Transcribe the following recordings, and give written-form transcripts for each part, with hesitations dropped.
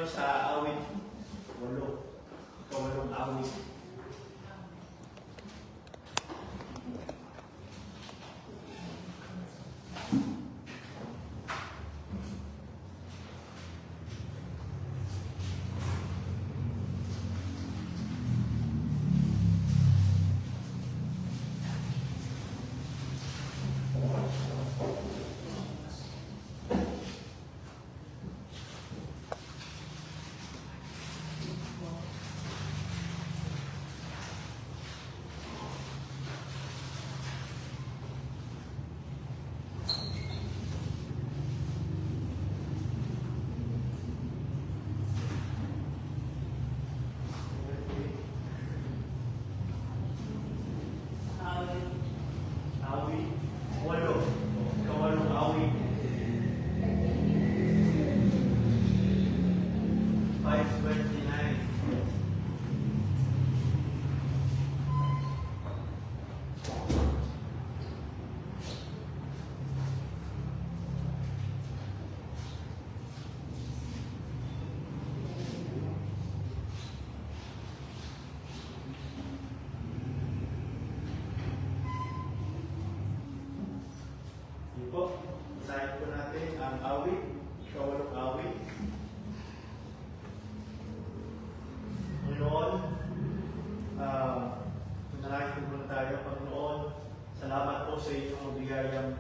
sa awit 8. Ikawalong awit. Awit 8. Ikawalong awit. 529. Po, basahin po natin ang awit, ikawalong awit. Panginoon, manalangin po muna tayo. Panginoon, salamat po sa inyong biyayang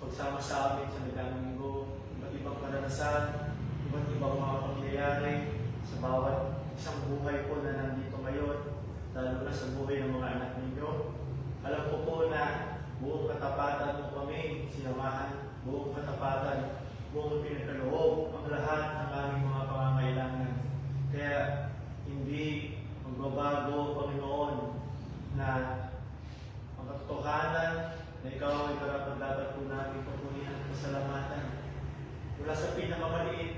pagsama sa amin sa nagdaang linggo. Iba't ibang karanasan, iba't ibang mga pangyayari sa bawat isang buhay po na nandito ngayon, lalo na sa buhay ng mga anak ninyo. Alam ko po na buong katapatan mo kami sinamahan, buong katapatan, buong pinagkaloob ang lahat ng aming mga pangangailangan. Kaya hindi magbabago, Panginoon, na ang katotohanan na ikaw ay karapat-dapat po namin pagpunihan at pasalamatan. Mula sa pinakamaliit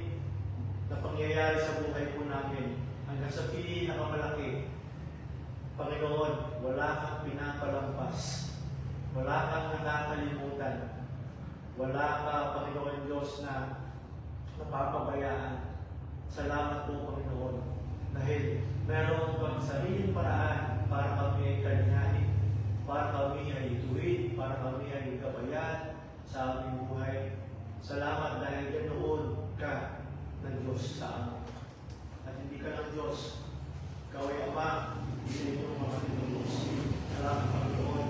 na pangyayari sa buhay po namin hanggang sa pinakamalaki, Panginoon, wala kang pinapalampas. Wala kang nakakalimutan. Wala ka, Panginoon Diyos, na napapabayaan. Salamat po, Panginoon, dahil meron kang sariling paraan para kami ay kalinahin, para kami ay ituwid, para kami ay gabayan sa aming buhay. Salamat dahil ganoon ka ng Diyos sa amin. At hindi ka ng Diyos. Ikaw ay Ama, hindi mo mga Diyos. Salamat, Panginoon.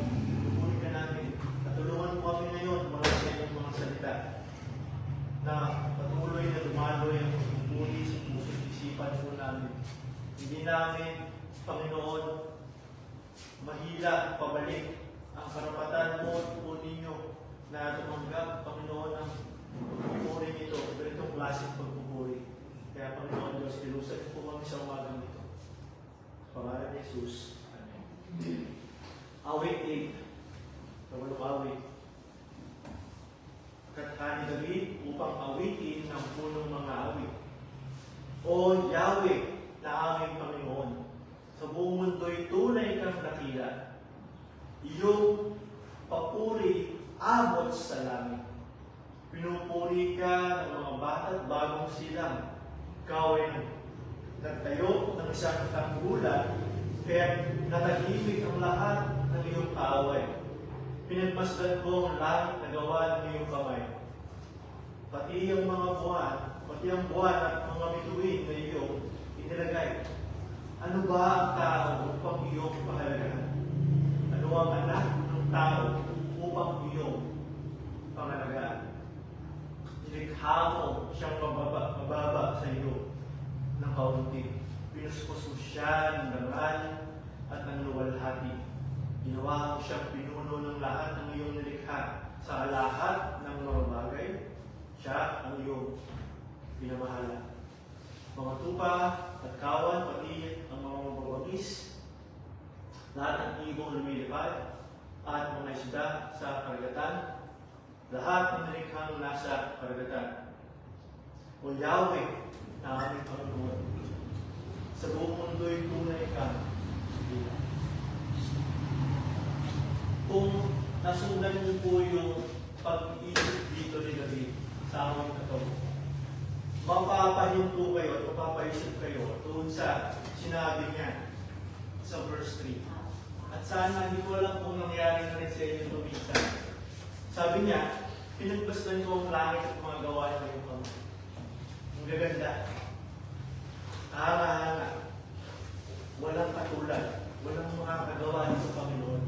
Tulungan mo kami ngayon mga sa inyong mga salita na patuloy na dumaloy ang pagpupuri sa puso at isipan po namin. Hindi namin, Panginoon, mahila pabalik ang karapatan mo at po ninyo na tumanggap, Panginoon, ang pagpupuri nito, ganitong klaseng pagpupuri. Kaya, Panginoon Diyos, ilusan po kami sa umagang ito. Sa pangalan ni Jesus. Amen. Awit 8. Ikawalong awit. Kanta ni David upang awitin ng punong mga awit. O Yahweh na aming Panginoon, sa buong mundo'y tunay kang dakila. Iyong papuri abot sa langit. Pinupuri ka ng mga bata't bagong silang. Ikaw ay nagtayo ng isang tanggulan, kaya natahimik ang lahat ng iyong kaaway. Pinagmasdan ko ang langit na gawa ng iyong kamay. Pati ang mga buwan, pati ang buwan at mga bituin na iyong inilagay. Ano ba ang tao upang iyong pahalagahan? Ano ang anak ng tao upang iyong pangalagaan? Nilikha mo siyang mababa sa iyo ng kaunti. Pinuspos mo siya ng dangal at ng luwalhati. Ginawa mo siyang pinuno ng lahat ng iyong nilikha. Sa lahat ng mga bagay, siya ang iyong pinamahala. Mga tupa at kawan, pati ang mga mababagis, lahat ng ibong lumilipad, at mga isda sa karagatan, lahat ng nilikhang nasa karagatan. O Yahweh na aming Panginoon, sa buong mundo'y tunay ka. Kung nasundan niyo po yung pag-iisip dito ni David sa awit na ito, mapapahinto kayo at mapapaisip kayo doon sa sinabi niya sa verse 3. At sana, hindi ko alam kung nangyari na rin sa inyo ito minsan. Sabi niya, pinagbasdan ko ang langit at mga gawa ng iyong kamay. Ang gaganda. Hanga-hanga. Walang katulad. Walang makakagawa sa Panginoon.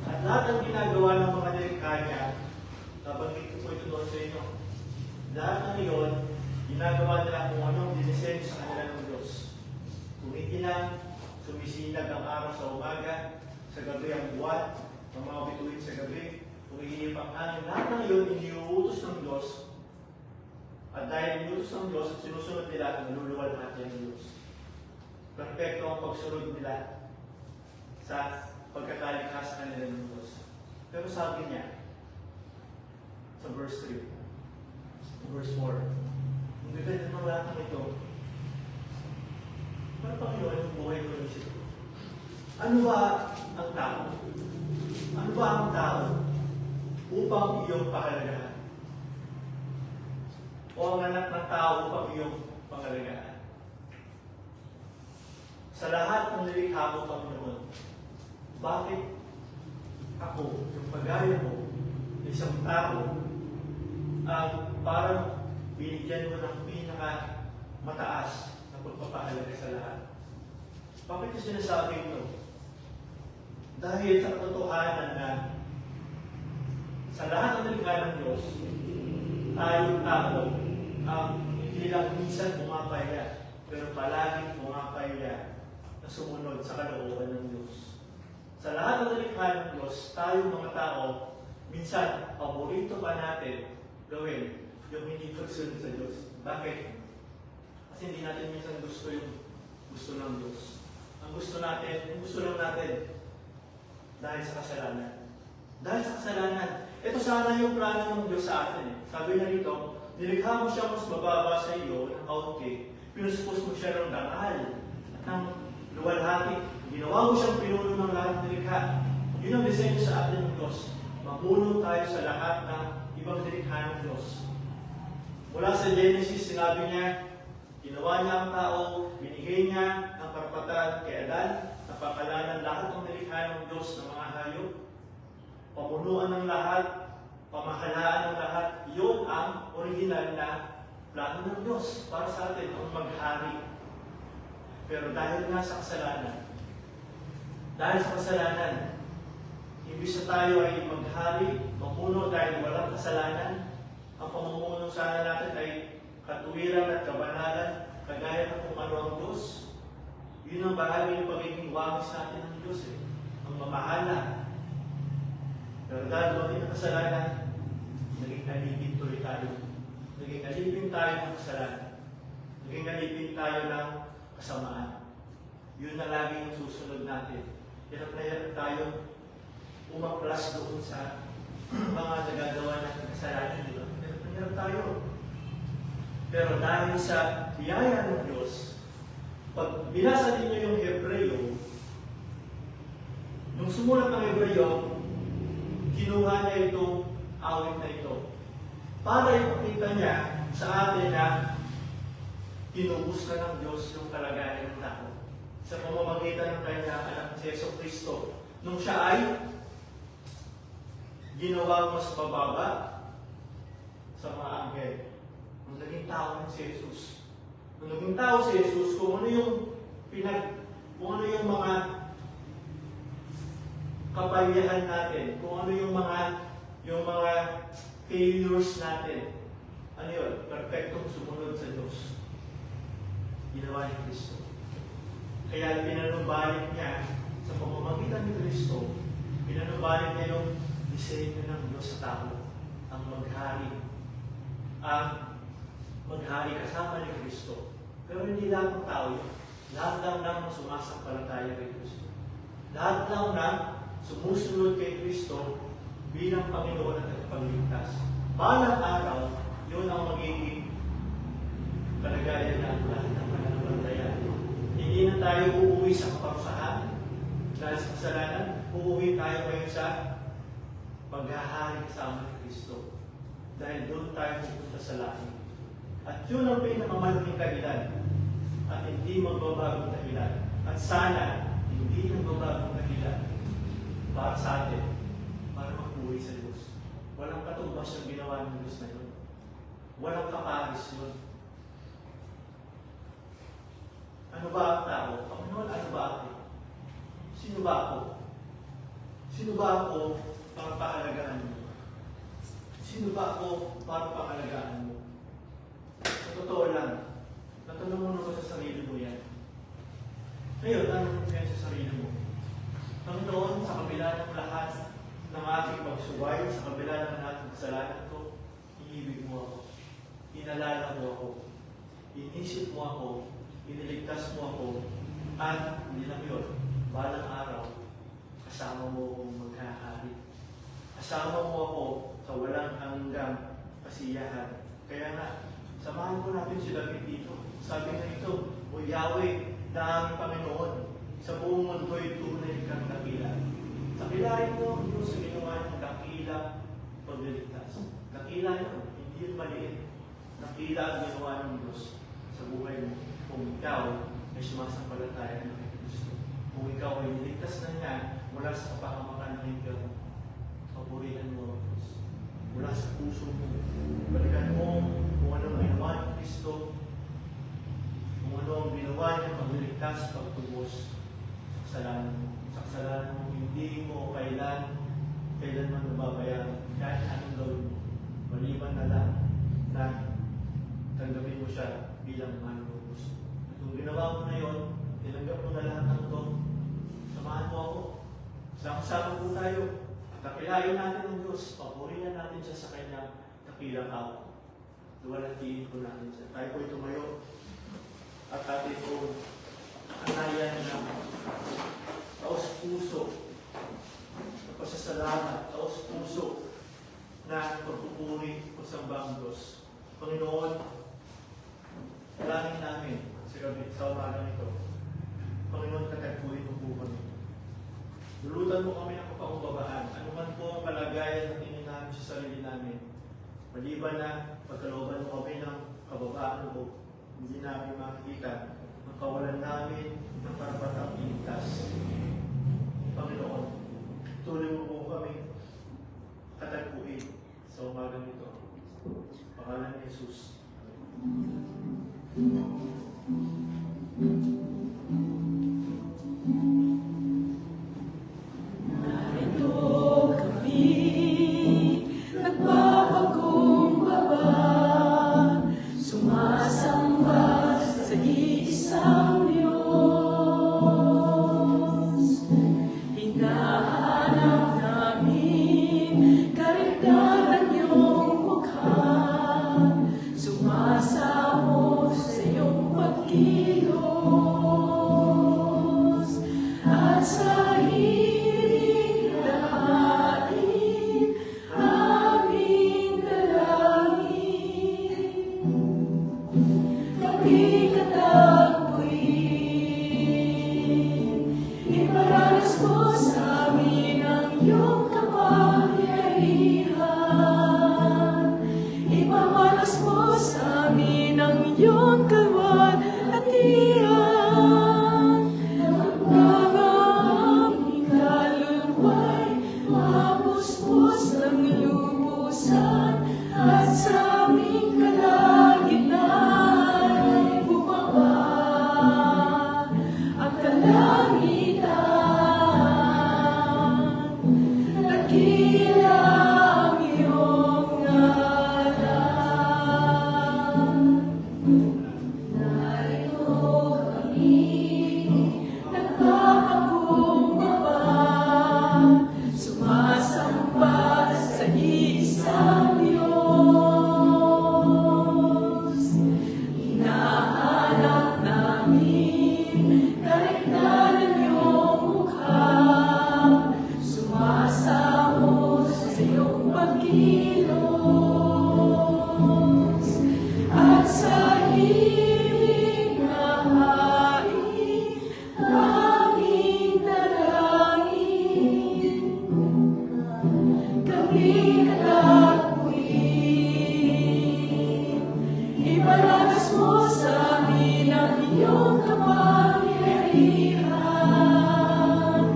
At lahat ng ginagawa ng mga nilikha niya, nabanggit ko ito doon sa inyo. Lahat ng iyon, ginagawa nila kung anong dinisenyo sa kanila ng Diyos. Kumikinang, sumisinag ang araw sa umaga, sa gabi ang buwan, ang mga bituin sa gabi, umiinip ang hangin. Lahat ng iyon, iniuutos ng Diyos. At dahil iniutos ng Diyos at sinusunod nila, naluluwalhati ng Diyos. Perfecto ang pagsunod nila sa pagkakalikha sa kanila ng Diyos. Pero sabi niya, sa verse 3, verse 4, ang gaganda ng lahat ng ito, para Panginoon ang buhay ko ng isip. Ano ba ang tao? Ano ba ang tao upang iyong pahalagahan? O ang anak ng tao upang iyong pahalagahan? Sa lahat ng nilikha mo, Panginoon, bakit ako, yung pagaya mo, isang tao, ang parang binigyan mo ng pinaka-mataas na pagpapahalaga sa lahat? Bakit yung sinasabi ito? Dahil sa katotohanan na sa lahat ng nilikha ng Diyos, tayong tao ang hindi lang minsan pumapaya, pero palaging pumapaya na sumunod sa kalooban ng Diyos. Sa lahat ng nilikha ng Diyos, tayong mga tao, minsan, paborito pa natin gawin yung hindi pagsunod sa Diyos. Bakit? Kasi hindi natin minsan gusto yung gusto ng Diyos. Ang gusto natin, yung gusto lang natin, dahil sa kasalanan. Dahil sa kasalanan. Ito sana yung plano ng Diyos sa atin. Sabi na rito, nilikha mo siya mas mababa sa iyo ng kaunti, pinuspos mo siya ng dangal, ng luwalhati. Ginawa mo siyang pinuno ng lahat ng nilikha. Yun ang disenyo sa atin ng Diyos. Mapuno tayo sa lahat ng ibang nilikha ng Diyos. Mula sa Genesis, sinabi niya, ginawa niya ang tao, binigay niya ang karapatan kay Adan, napakalanan lahat ng nilikha ng Diyos ng mga hayop, pamunuan ng lahat, pamahalaan ng lahat. Yun ang original na plano ng Diyos para sa atin, ang maghari. Pero dahil nga sa kasalanan, imbis na tayo ay maghari, mamuno dahil walang kasalanan, ang pamumuno sana natin ay katuwiran at kabanalan, kagaya ng kung ano ang Diyos. Yun ang bahagi ng pagiging wangis natin ng Diyos, ang mamahala. Pero dahil bakit ang kasalanan, naging alipin tuloy tayo. Naging alipin tayo ng kasalanan. Naging alipin tayo ng kasamaan. Yun na lagi yung susunod natin. Hirap na hirap tayo umaklas doon sa mga nagagawa natin kasalanan. Hirap na hirap tayo. Pero dahil sa biyaya ng Diyos, pag binasa ninyo yung Hebreo, nung sumulat ng Hebreo, kinuha niya itong awit na ito para ipakita niya sa atin na tinubos na ng Diyos yung kalagayan ng tao sa pamamagitan ng kanyang anak si Yeso Kristo. Nung siya ay ginawa mas mababa sa mga anghel, nung naging tao ng si Jesus. Nung naging tao si Jesus, kung ano yung mga kapayahan natin, kung ano yung mga failures natin, ano yun? Perfectong sumunod sa Diyos. Ginawa ni Kristo. Kaya pinanumbalik niya sa pamamagitan ni Kristo, pinanumbalik niya yung disenyo ng Diyos sa tao, ang maghari kasama ni Kristo. Pero hindi lang ng tao yun. Lahat lang ng sumasampalataya kay Kristo. Lahat lang ng sumusunod kay Kristo bilang Panginoon at tagapagligtas. Balang araw, yun ang magiging kalagayan ng lahat ng pananampalataya. Hindi na tayo uuwi sa kaparusahan dahil sa kasalanan. Uuwi tayo ngayon sa paghahari kasama ni Kristo. Dahil doon tayo pupunta sa langit. At yun ang pinakamalaking dahilan at hindi magbabagong dahilan. At sana, hindi magbabagong dahilan para sa atin, para makuwi sa Diyos. Walang katumbas yung ginawa ng Diyos na yun. Walang kaparis yun. Ano ba ang tao? Panginoon, ano ba ako? Sino ba ako? Sino ba ako para paalagaan mo? Sino ba ako para paalagaan mo? Sa totoo lang, natanong mo naman sa sarili mo yan. Ngayon, tanong mo yan sa sarili mo. Panginoon, sa kabila ng lahat ng aking pagsuway, sa kabila ng lahat ng kasalanan ko, inibig mo ako. Inalala mo ako. Inisip mo ako. Iniligtas mo ako. At hindi lang yun, balang araw, kasama mo akong magkahari. Kasama mo ako sa walang hanggang kasiyahan. Kaya nga, samahan mo natin si David dito. Sabi na ito, O Yahweh, na aming Panginoon, sa buong mundo'y tunay kang dakila. Dakilain mo ang Diyos sa ginawa ng dakila pagliligtas. Dakila yun, hindi yun maliit. Dakila ang ginawa ng Diyos sa buhay mo. Kung ikaw ay sumasampalataya ng Kristo. Kung ikaw ay niligtas na niya mula sa kapahamakan ng impyerno, papurihan mo ang Diyos. Mula sa puso mo, balikan mo kung ano ang ginawa ng Kristo, kung ano ang ginawa niya pagliligtas, pagtubos sa kasalanan mo. Sa kasalanan mo, hindi mo kailanman nababayaran kahit anong gawin mo. Maliban na lang na tanggapin mo siya bilang mahal mo gusto. At kung ginawa mo na yun, tinanggap mo na lahat ng ito, samahan mo ako. Sama-sama po tayo. Dakilain natin ang Diyos. Papurihan natin siya sa kanyang dakilang ako. Luwalhatiin po natin siya. Tayo po tumayo at atin po anayan ng taos-puso na pasasalamat, taos-puso na pagpupuri o sambang Diyos. Panginoon, dalangin namin sa umagang ito. Panginoon, katagpuin mo po kami. Lulutan mo kami ng kapakumbabaan. Ano man po ang kalagayan na tingin namin sa sarili namin. Maliban na pagkalooban mo kami ng kababaan mo, hindi namin makikita ang kawalan namin ng parapatang iligtas. Panginoon, tuloy mo po kami katagpuin sa umagang ito. Pangalan ni Jesus. Iparanas mo sa amin ang iyong kapangyarihan.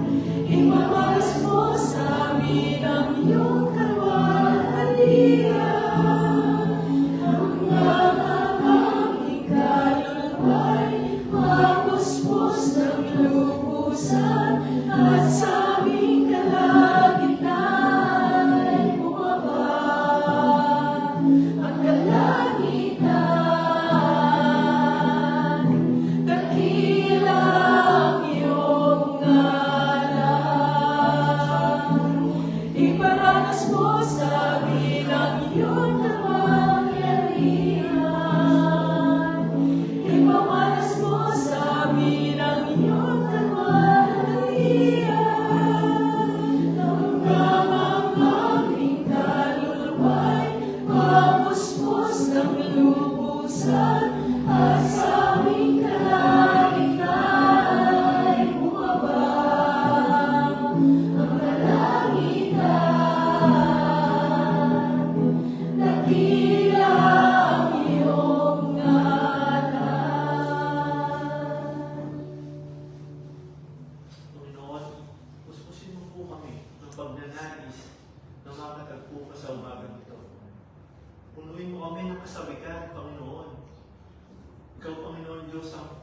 Iparanas mo sa amin ang iyong kalwalhatian. Hanggang ang aming kaluluwa'y mapuspos ng lubusan at sa aming kalagitnaan ay bumaba ang kalangitan. Dakila ang iyong ngalan. Iparanas mo sa amin ang iyong kapangyarihan. Ipamalas mo sa amin ang iyong kalwalhatian. Hanggang ang aming kaluluwa'y mapuspos ng lubusan at sa aming kalagitnaan ay bumaba ang kalangitan. Dakila ang iyong ngalan. Panginoon, puspusin mo po kami ng pagnanais na makatagpo ka sa umagang ito. Punuin mo kami ng kasawigan, Panginoon. Ikaw, Panginoon Diyos, ang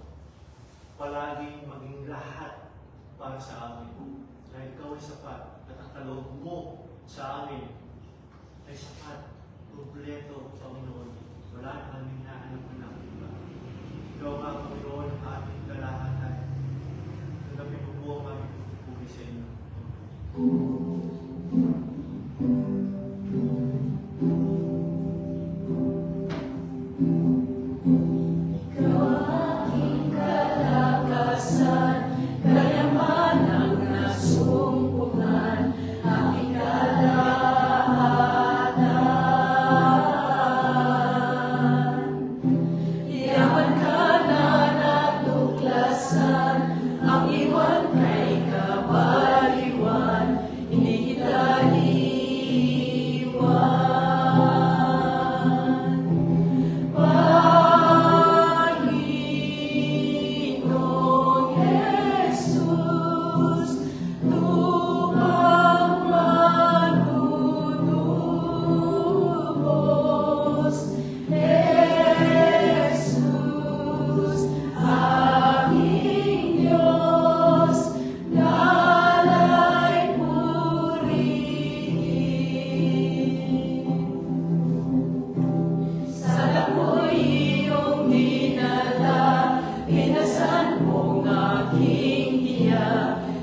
palaging maging lahat para sa amin. Dahil ikaw ay sapat at ang kaloob mo sa amin ay sapat, kumpleto, Panginoon. Wala na kaming naanap na iba. Ikaw nga, Panginoon, ang aming kalahatan. Tanggapin mo po ang aming pagpupuri sa inyo. Ikaw aking kalakasan, kayamanang nasumpungan, aking kalahatan. Yaman ka na natuklasan, ang iwan kay kabaliwan, hindi kita iwan. Panginoong Jesus, lupang manunubos. Jesus, aming Diyos, nala'y purihin. Sa lako'y iyong dinala, pinasan mong aking hiya,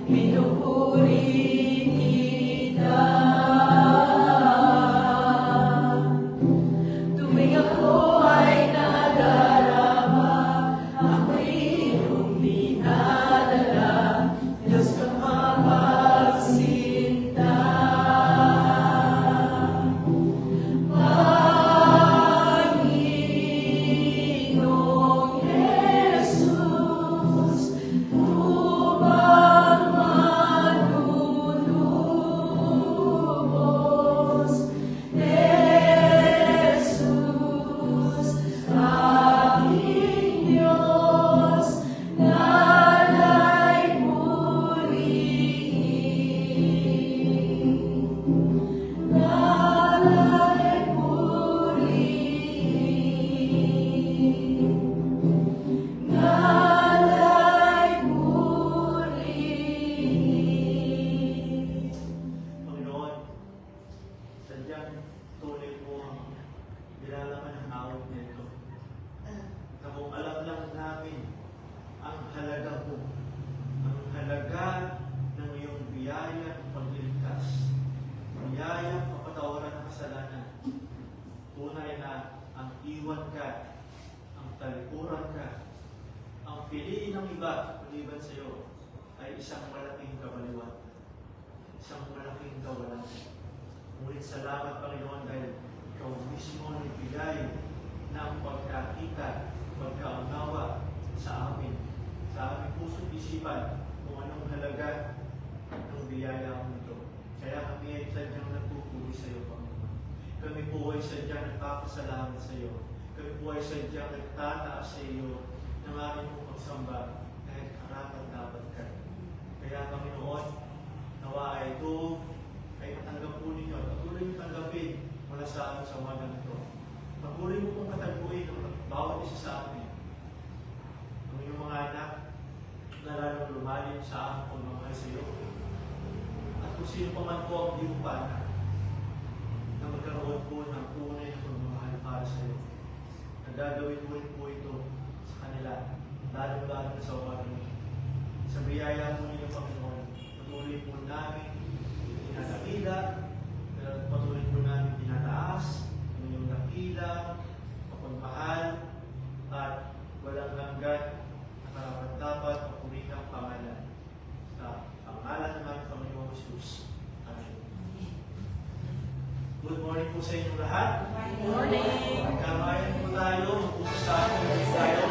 pinupuri kita. Tuwing ako ay nadarama, ako'y iyong dinadala, Diyos kang mapagsinta. Panginoong Jesus, lupang manunubos. Jesus, aking Diyos, nala'y purihin. Nala'y purihin. Nala'y purihin. Panginoon, sadyang tunay po ang nilalaman ng awit nito. Na kung alam lang namin ang halaga mo, ang halaga ng iyong biyaya ng pagliligtas, biyaya ng kapatawaran ng kasalanan, tunay na ang iwan ka, ang talikuran ka, ang piliin ng iba maliban sa iyo ay isang malaking kabaliwan, isang malaking kawalan. Ngunit salamat, Panginoon, dahil ikaw mismo nagbigay ng pagkakita, pagkaunawa sa aming puso't isipan kung anong halaga ng biyaya mo ito. Kaya kami ay sadyang nagpupuri sa iyo, Panginoon. Kami po ay sadyang nagpapasalamat sa iyo. kami po ay sadyang nagtataas sa iyo ng aming pong pagsamba kahit harapan dapat ka. Kaya Panginoon, nawa ay ito ay matanggap po ninyo. Patuloy mo tanggapin mula sa amin sa umagang ito. Patuloy mo pong katagpuin ang bawat isa sa amin. Ang iyong mga anak na lalong lumalim sa aming pagmamahal sa iyo. At kung sino pa man po ang di mo pa na magkaroon po ng tunay na pagmamahal para sa iyo. Nagagawin mo rin po ito sa kanila, lalo-lalo na sa umagang ito. Sa biyaya po ninyo, Panginoon, patuloy po namin pinatakila, patuloy po namin pinataas, ang inyong nakila, mapagmahal, at walang hanggan na karapat-dapat papurihin ang pangalan. Sa pangalan ng aming Panginoong Jesus. Amen. Good morning po sa inyong lahat. Good morning. Magkamayan po tayo, mag-usapan po tayo.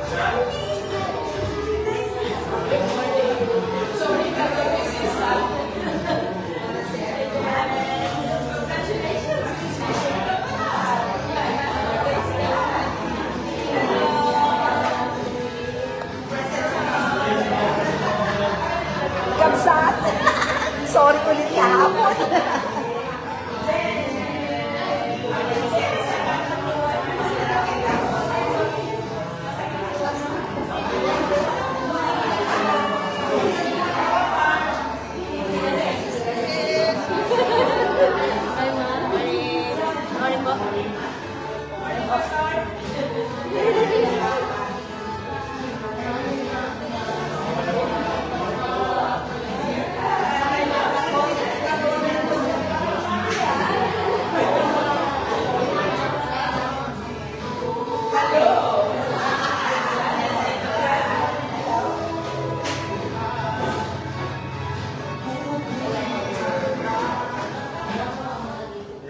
Diyan. Sorry, Mrs. Kamsat. Sorry ulit kahapon.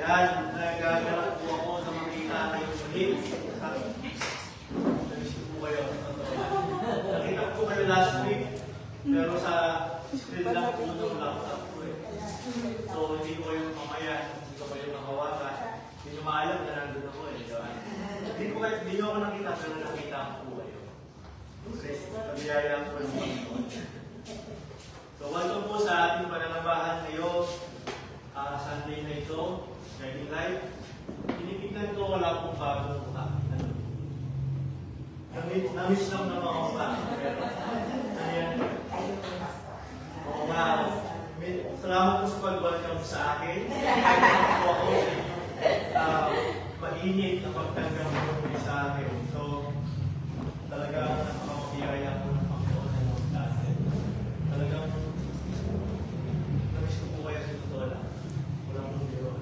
Yan, nagagalak po ako na makita kayo ulit. Namiss ko po kayo. Nakita ko kayo last week, pero sa screen lang po ng laptop ko eh. So, hindi ko kayo mamaya, hindi ko kayo makawakan. Hindi nyo maalam na nandun ako eh. Diba? Hindi nyo ako nakita, pero nakita ko po kayo. Pabiyaya ko ng Panginoon. So, welcome po sa ating pananambahan ngayon. Sunday na ito. Guiding Life. Tinitignan ko wala pong bagong mukha. Namiss lang naman ako pa. Oo nga. Salamat po sa pag-welcome sa akin. Ako mainit na pagtanggap mo sa akin. So, talagang napakapiyaya po ng Panginoon na naman sa akin. Talagang namiss ko po kayo sa totoo lang. Walang mong biro.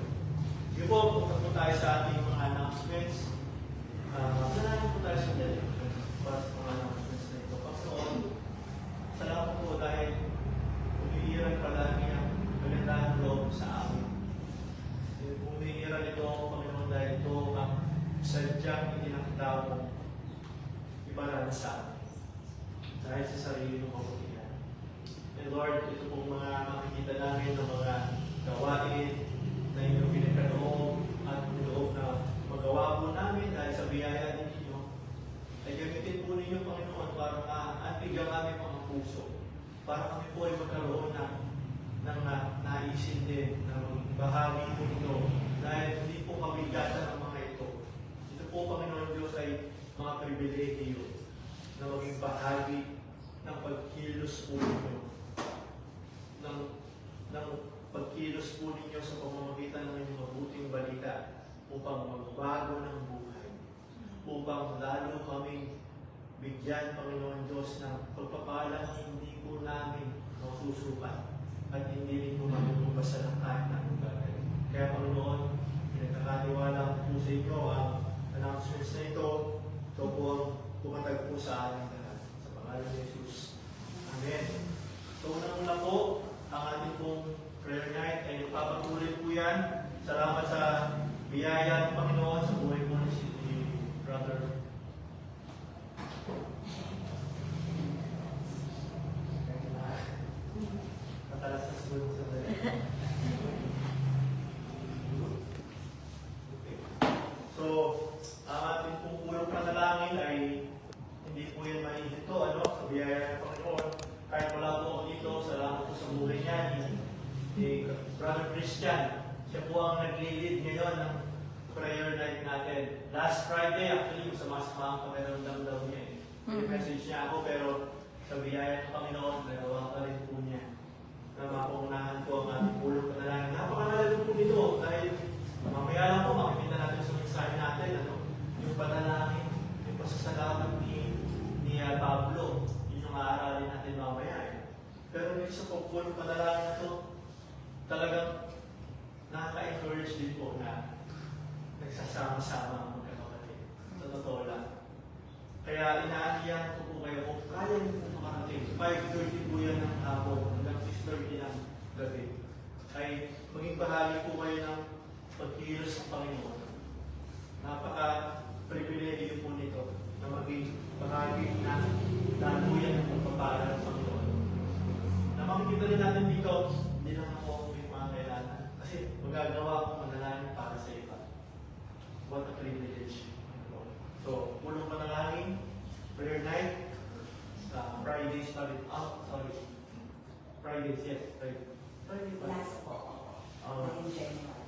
Sige po, punta po tayo sa ating mga announcements. Salamat po tayo sa dali. Para sa mga announcements na ito. Panginoon, salamat po dahil umiiran pala niya magandang loob sa amin. Umiiran ito, Panginoon, dahil ito ang sadyang itinakda mo ibaran sa amin. Dahil sa sarili ng kabutihan. And Lord, ito pong mga makikita namin ng mga gawain na inyong pinagkaloob at niloob na magawa po namin dahil sa biyaya ninyo, ay gamitin po ninyo, Panginoon, para maantig ang aming mga puso, para kami po ay magkaroon ng naisin din, ng bahagi po ito, dahil hindi po kabigatan ang mga ito. Ito po, Panginoon Diyos, ay mga pribilehiyo na maging bahagi ng pagkilos po ninyo, ng pagkilos po ninyo sa pamamagitan ng inyong mabuting balita upang magbago ng buhay, upang lalo kaming bigyan, Panginoon Diyos, ng pagpapalang hindi po namin masusukat at hindi rin po mabububasan ng kahit na bagay. Kaya, Panginoon, pinagkakaniwala po sa inyo ang announcements na ito. Ito po ang pumatag po sa amin lahat. Sa pangalan ni Jesus. Amen. So, unang-una po, ang ating pong prayer night ay papatuloy po yan. Salamat sa biyaya ng Panginoon sa buhay mo ni Brother. Katalas na siguro sa dali. Okay. So, last Friday, actually, masama-sama ang pakiramdam daw niya eh. Message niya ako, pero sa biyaya ng Panginoon, nagawa pa rin po niya. Na mapungunahan ko ang ating pulong panalangin. Napakalala po nito dahil mamaya lang po makikita natin sa mensahe natin, yung panalangin, yung pasasalamat ni Pablo, yun yung aaralin natin mamaya eh. Pero yung sa pulong panalangin na to, talagang nakaka-encourage din po na nagsasama-sama ang magkakapatid. Sa totoo lang. Kaya inaaniyan ko po kayo kung kaya niyo po makarating. 5:30 po yan ng hapon hanggang 6:30 ng gabi. Ay maging bahagi po kayo ng pagkilos ng Panginoon. Napaka-privilegyo po nito na maging bahagi na daluyan ng pagpapala ng Panginoon. Na makikita rin natin dito, hindi lang ako may mga kailangan. Kasi magagawa akong manalangin para sa iba. What a privilege. So, pulong panalangin, prayer night, Fridays pa rin. Fridays, yes. Friday pa rin. Last po. In January.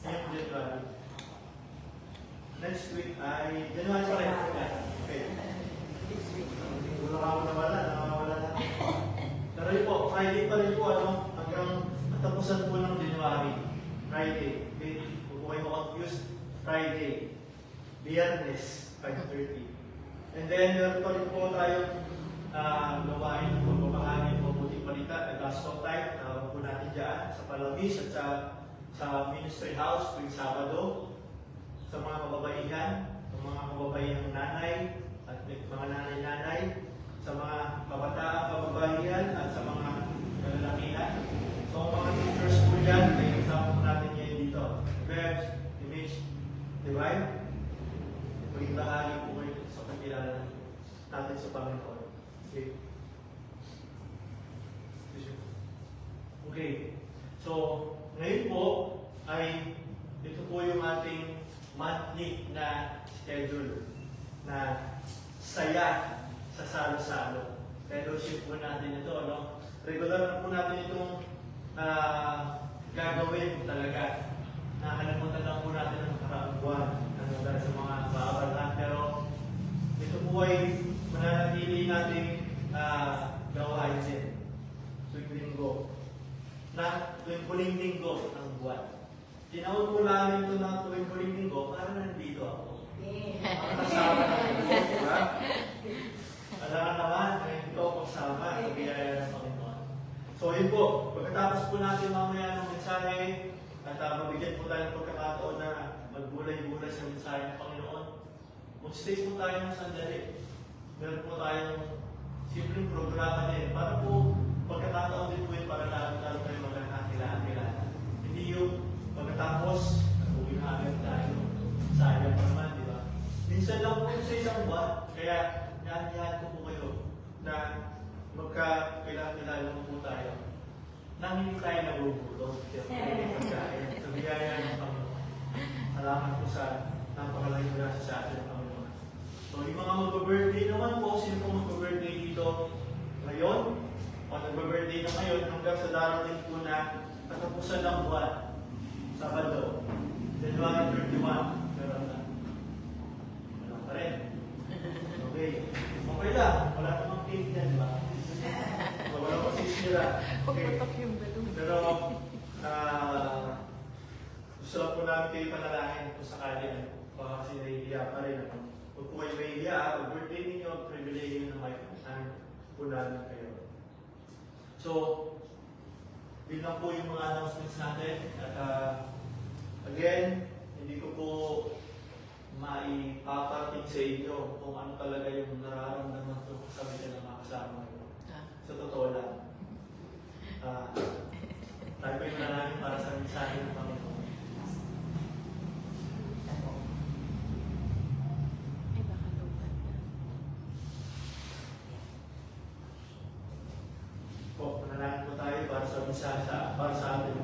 January. Next week ay January pa rin. Okay. Wala nawawala na. Pero yun po, Friday pa rin po, hanggang katapusan po ng January. Friday. Okay, kung kayo confused, Friday. Biyernes, 5:30. And then, meron pa rin po tayong gawain ng pagbabahagi ng mabuting balita, the gospel time, tawag po natin dyan, sa Palabis at sa Ministry House, tuwing Sabado, sa mga kababaihan, sa mga kababaihang nanay, at mga nanay-nanay, sa mga kabataang kababaihan, at sa mga kalalakihan. So, ang mga teachers po dyan, ay kasama po natin ngayon dito. Verbs, image, divine. Maging bahagi po kayo sa pagkilala natin sa Panginoon. Okay. Okay. So, ngayon po ay ito po yung ating monthly na schedule na saya sa salo-salo. Fellowship po natin ito, no? Regular na po natin itong gagawin talaga. Nakalimutan lang po natin ang nakaraang buwan dahil sa mga baabalahan. Pero ito po ay mananatili nating gawain din. Tuwing linggo. Tuwing huling linggo ng buwan. Tinawag po namin ito ng tuwing huling linggo para nandito ako. Kasama natin ito, di ba? Alam naman, ito ako kasama sa biyaya ng Panginoon. So yun po, pagkatapos po natin mamaya ng mensahe, at mabigyan po tayo ng pagkakataon na magbulay-bulay sa mensahe ng Panginoon. Mag-stay po tayo ng sandali. Meron po tayong simpleng programa din. Para po pagkakataon din po yun para lalo tayo magkakakilala. Hindi yung pagkatapos, uwi na agad tayo. Sayang pa naman, di ba? Minsan lang po sa isang buwan. Kaya yan ko po kayo na magkakilala mo po tayo. Nang hindi tayo nabubulog. Pagkain. Sa biyaya ng Panginoon. Salamat po sa napakalaking grasya sa atin ng Panginoon. So, yung mga mag-birthday naman po, sino po mag-birthday dito ngayon? O nag-birthday na ngayon hanggang sa darating po na katapusan ng buwan. Sabado. January 31. Pero na. Wala pa rin. Okay. Okay lang. Wala namang cake yan, ba? Wala pa sisira. Okay. Pero, gusto lang po namin kayo panalangin kung sakali baka kasi nahihiya pa rin. Huwag po kayo mahihiya. Pag birthday ninyo, privilege na may po namin kayo. So, yun lang po yung mga announcements natin. At again, hindi ko po maipaparating sa inyo kung ano talaga yung nararamdaman ko sa mga kasama ko. Sa totoo lang. Tayo po yung manalangin para sa mensahe ng Panginoon. Po, manalangin po tayo para sa mensahe para sa atin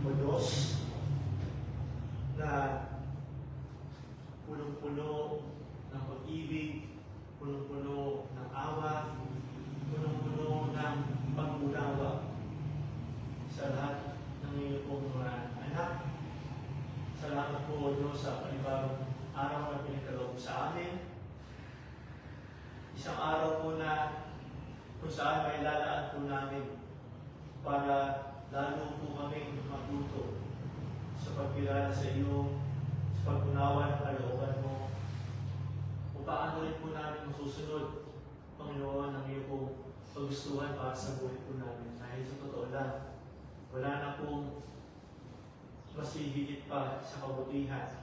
o Diyos na punong-puno ng pag-ibig, punong-puno ng awa, punong-puno ng pag-unawa sa lahat ng iyong pong mga anak. Salamat po po Diyos sa panibagong araw na pinagkaloob sa amin. Isang araw po na kung saan may lalaan po namin para lalo po kami matuto sa pagkilala sa iyo, sa pag-unawa ng kalooban mo, kung paano rin po namin masusunod, Panginoon, ang iyo pong paggustuhan para sa buhay po namin. Dahil sa totoo lang, wala na pong mas higit pa sa kabutihan,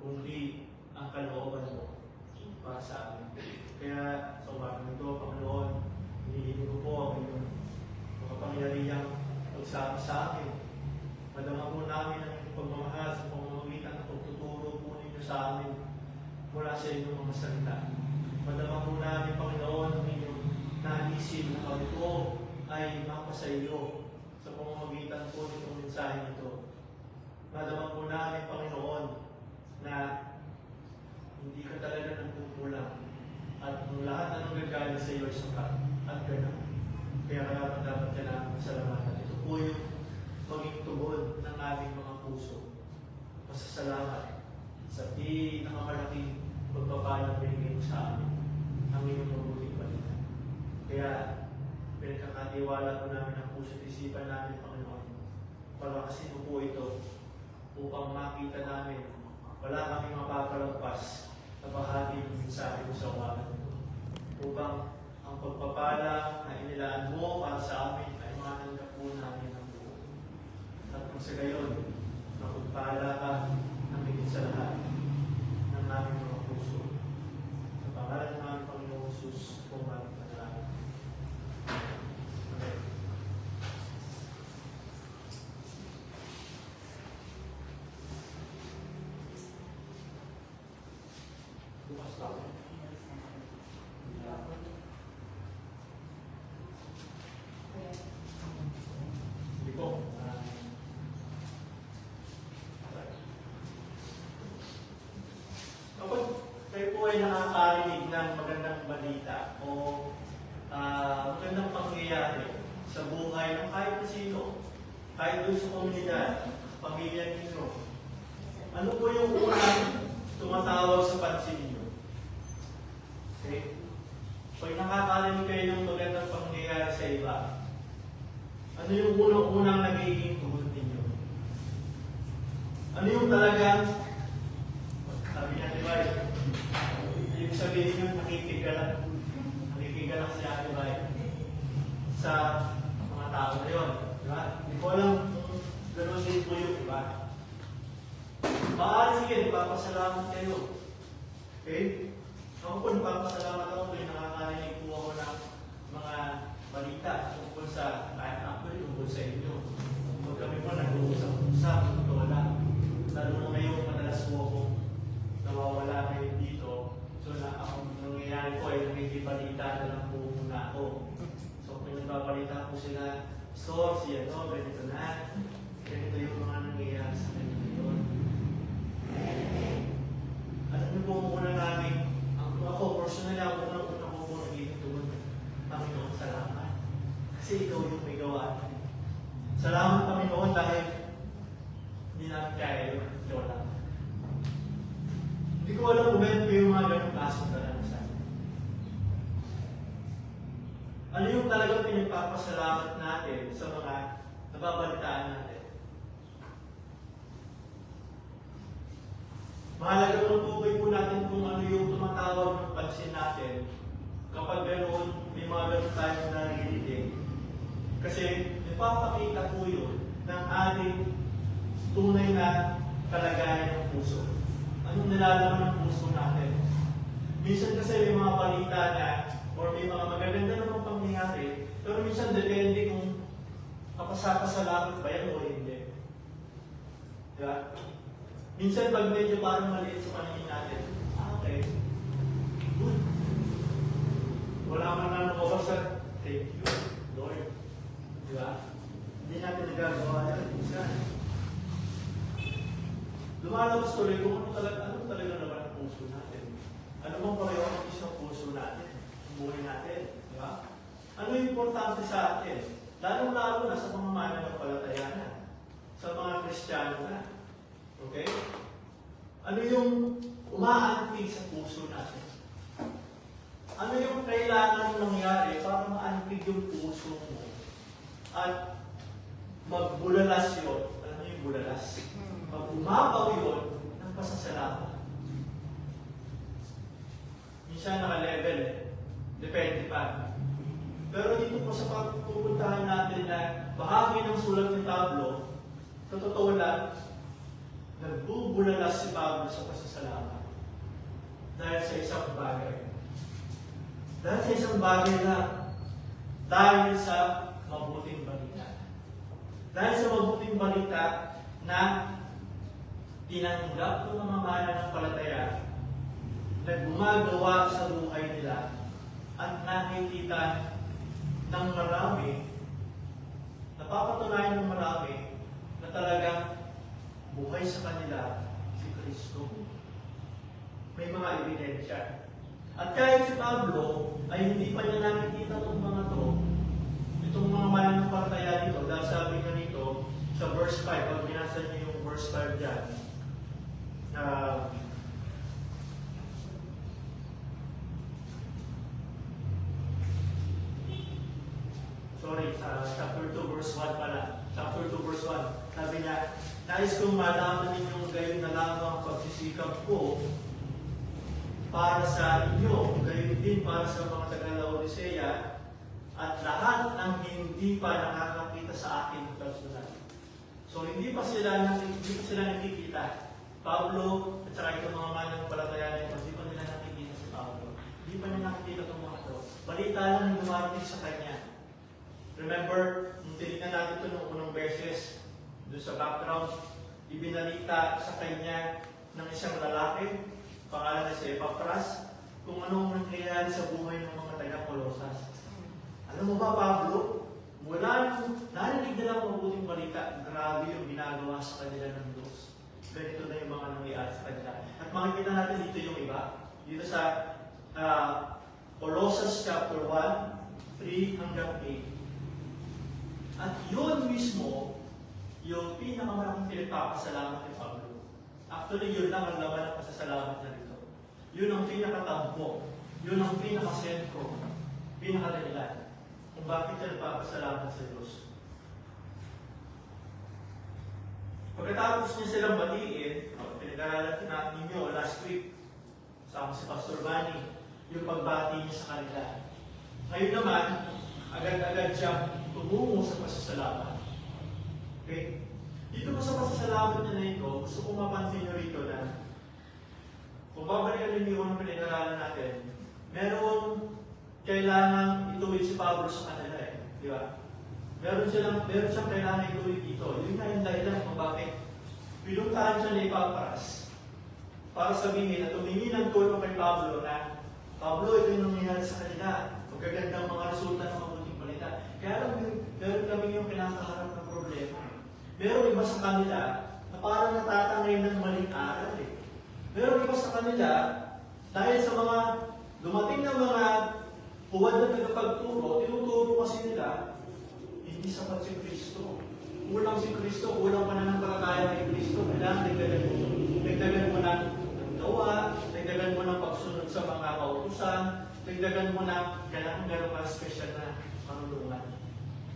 kundi ang kalooban mo para sa amin. Kaya sa umagang ito, Panginoon, hinihiling ko po ang inyong makapangyarihang pagsama sa amin. Madama po namin ang inyong pagmamahal sa pamamagitan ng pagtuturo po ninyo sa amin mula sa inyong mga salita. Madama po namin, Panginoon, ang inyong naisip na kami po ay mapasa iyo sa pamamagitan po nitong mensahe nito. Madama po namin, Panginoon, na hindi ka talaga nagkukulang at ang lahat na nanggagaling sa iyo ay sapat at ganap. Kaya dapat ka namin salamatan. Ito po yung maging tugon ng aming mga puso. Pasasalamat sa pinakamalaking pagpapalang binigay mo sa amin ang inyong mabuting balita. Kaya pinagkakatiwala po namin ang puso at isipan namin, Panginoon. Palakasin mo po ito upang makita namin wala kaming mapapalagpas na bahagi ng mensahe mo sa umaga nito. Upang ang pagpapala na inilaan mo para sa amin ay matanggap po namin ang buo. At kung sa gayon, mapagpala ka ng higit sa lahat ng aming mga puso. Sa pangalan ng aming Panginoong Jesus, kung aming panalangin. Amen. Bukas tayo. Hindi po. Kapag kayo po ay nakakarinig ng magandang balita o magandang pangyayari sa buhay ng kahit na sino, kahit doon sa komunidad, sa pamilya ninyo, ano po yung unang tumatawag sa pansin ninyo? Okay? Pag nakakarinig kayo ng magandang pangyayari sa iba, ano yung unang-unang nagiging tugon ninyo? Ano yung talagang, sabi niya, di ba, yung sabihin nyo, nakikigalang si Ate Bay sa mga tao na yun. Di ba? Hindi ko alam kung gano'n din po yun, di ba? Maaari sige, nagpapasalamat kayo. Okay? Ako po, nagpapasalamat ako kung nakakarinig po ako ng mga balita tungkol sa kahit actually tungkol sa inyo. Pag kami po nag-uusap-usap, totoo lang. Lalo na ngayon, madalas po ako nawawala ngayon dito. So, ang nangyayari po ay nakikibalita na lang po muna ako. So, kung nagbabalita po sila, so, si ano, ganito na. Ganito yung mga nangyayari sa kanila ngayon. Alam niyo po muna namin, ako, personally, ako una ko po nagiging tugon. Panginoon, salamat. Kasi ikaw yung may gawa. Salamat, Panginoon, dahil hindi namin kaya yun. Ikaw lang. Hindi ko alam kung meron ko yung mga ganong klaseng karanasan. Ano yung talagang pinagpapasalamat natin sa mga nababalitaan natin? Mahalaga matukoy po natin kung ano yung tumatawag ng pansin natin kapag ganoon, may mga ganoon tayong naririnig. Kasi nagpapakita po yun ng ating tunay na kalagayan ng puso. Anong nilalaman ng puso natin? Minsan kasi may mga balita na or may mga magaganda namang pangyayari, pero minsan depende kung kapasapasalamat ba yan o hindi. Diba? Minsan pag medyo parang maliit sa paningin natin, okay, good. Wala man na nakabasa, thank you, Lord. Diba? Hindi natin nagagawa yan. Minsan. Lumalabas tuloy kung ano talaga naman ang puso natin. Ano bang priorities ng puso natin? Ang buhay natin. Diba? Ano yung importante sa atin? Lalo-lalo na sa pamamana ng palataya na. Sa mga Kristiyano na. Okay? Ano yung umaantig sa puso natin? Ano yung kailangan mangyari para maantig yung puso mo? At magbulalas yun. Alam niyo yung bulalas? Pag umapaw yun ng pasasalamat. Minsan naka-level eh. Depende pa. Pero dito po sa pagpupuntahan natin na bahagi ng sulat ni Pablo, sa totoo lang, nagbubulalas si Pablo sa pasasalamat. Dahil sa isang bagay. Dahil sa isang bagay lang. Dahil sa mabuting balita. Dahil sa mabuting balita na tinanggap ng mga mananampalataya na gumagawa sa buhay nila at nakikita ng marami, napapatunayan ng marami na talagang buhay sa kanila si Kristo. May mga ebidensya. At kahit si Pablo ay hindi pa niya nakikita itong mga itong mga mananampalataya dito, dahil sabi nga nito sa verse 5, pag binasa niyo yung verse 5 dyan, sa chapter 2 verse 1 pala. Chapter 2 verse 1. Sabi niya, nais kong malaman ninyong gayon na lamang pagsisikap ko para sa inyo, gayon din para sa mga taga-Laodicea at lahat ng hindi pa nakakakita sa akin personal. So hindi pa sila nakikita. Pablo at saka itong mga mananampalataya nito, hindi pa nila nakikita si Pablo. Hindi pa nila nakikita itong mga ito. Balita lang na dumarating sa kanya. Remember, nung tinignan natin ito noong unang beses, doon sa background, ibinalita sa kanya ng isang lalaki, pangalan na si Epapras, kung anong nangyayari sa buhay ng mga taga-Colosas. Alam mo ba, Pablo? Mula nung narinig nila ang mabuting balita, grabe yung ginagawa sa kanila ng Diyos. Ganito na yung mga nangyayari sa kanila. At makikita natin dito yung iba. Dito sa Colossus chapter 1, 3 hanggang 8. At yun mismo, yung pinakamalaking pinagpapasalamat ni Pablo. Actually, yun lang ang laman ng pasasalamat na rito. Yun ang pinakatampo. Yun ang pinakasentro. Pinakadahilan. Kung bakit siya nagpapasalamat sa Diyos. Pagkatapos niya silang batiin, pinag-aralan natin ninyo last week, sama si Pastor Manny, yung pagbati niya sa kanila. Ngayon naman, agad-agad siyang tumungo sa pasasalamat. Okay? Dito po sa pasasalamat niya na ito, gusto kong mapansin niyo rito na kung babalikan ninyo yung pinag-aralan natin, meron kailangan ituwid si Pablo sa kanila eh. Di ba? Meron siyang kailangan ituwid dito. Yun na yung dahilan kung bakit pinuntahan siya ni Epapras para sabihin at tumingin ng tulong kay Pablo na Pablo, ito yung nangyayari sa kanila. Magagandang mga resulta ng mabuting balita. Kaya lang, meron kami yung kinakaharap ng problema. Meron iba sa kanila na parang natatangay ng maling aral eh. Meron iba sa kanila dahil sa mga dumating ng mga huwad na tagapagturo, tinuturo kasi nila hindi sapat si Kristo. Kulang si Kristo, kulang pananampalataya kay Kristo. Kailangan dagdagan mo ng gawa, dagdagan mo ng pagsunod sa mga kautusan, dagdagan mo na kailangan meron ka special na marunungan.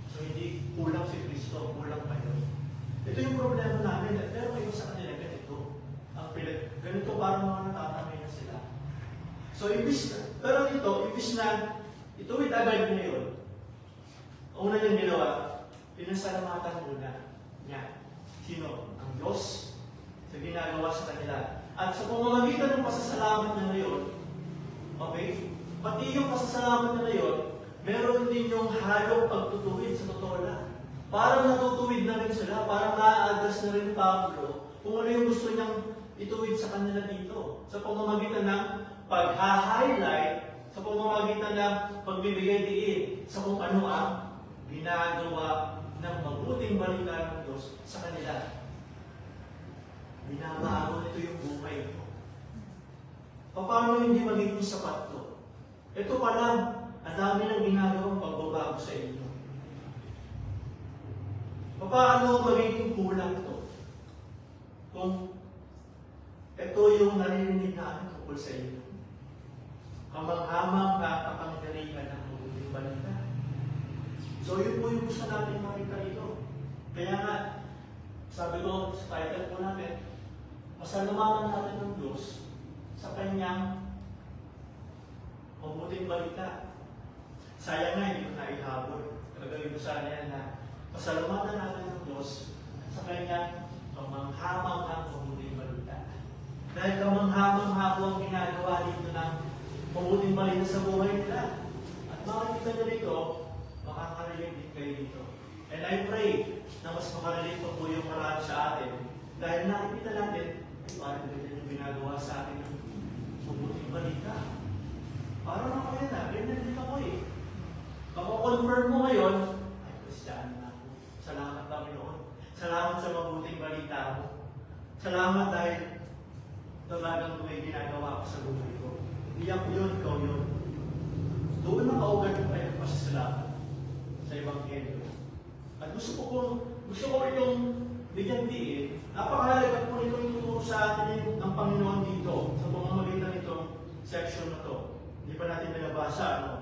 So hindi kulang si Kristo, kulang pa yun. Ito yung problema namin. Pero kayo sa kanila ganito. Ganito parang mga natatamay na sila. So pero dito, ibis na ituwid agad niya yun. Una niyang ginawa, pinasalamatan muna niya. Sino? Ang Diyos sa ginagawa sa kanila. At sa pamamagitan ng pasasalamat na ngayon, okay, pati yung pasasalamat na ngayon, meron din yung halong pagtutuwid sa totoo lang. Parang natutuwid na rin sila, parang na-address na rin Pablo kung ano yung gusto niyang ituwid sa kanila dito. Sa pamamagitan ng pag-highlight, sa pamamagitan ng pagbibigay diin sa kung ano ang ginagawa ng mabuting balita ng Diyos sa kanila. Binabago nito yung buhay mo. Paano hindi magiging sapat to? Ito pa lang, ang dami ng ginagawang pagbabago sa inyo. Paano magiging kulang to? Kung Ito yung naririnig namin tungkol sa inyo. Kamanghamang kapangyarihan ng mabuting balita. So yun po yung gusto natin makita dito. Kaya nga, sabi ko sa title po natin, masalamahan natin ng Diyos sa Kanyang mabuting balita. Sayang nga, hindi ko na ihabol. Gagawin ko sana yan na pasalamatan natin ng Diyos sa Kanyang kamanghamang ng mabuting balita. Dahil kamanghamang po ang ginagawa dito ng mabuting balita sa buhay nila. At makikita nyo dito, makakarelate din kayo dito. And I pray na mas makarelate pa po yung marami sa atin. Dahil nakikita natin, parang ganyan yung ginagawa sa atin ng mabuting balita. Parang ako yan ganyan din ako eh. Mako-confirm mo ngayon, ay, Kristiyano na ako. Salamat Panginoon. Salamat sa mabuting balita mo. Salamat dahil talagang may ginagawa ko sa buhay ko. Iyak yun, ikaw yun. Doon nakaugat ko kayo pasasalamat sa Ebanghelyo. At gusto ko itong bigyan diin. Napakahalaga po nito yung tuturo sa atin ng Panginoon dito sa pamamagitan nitong section na to. Hindi pa natin nabasa, no?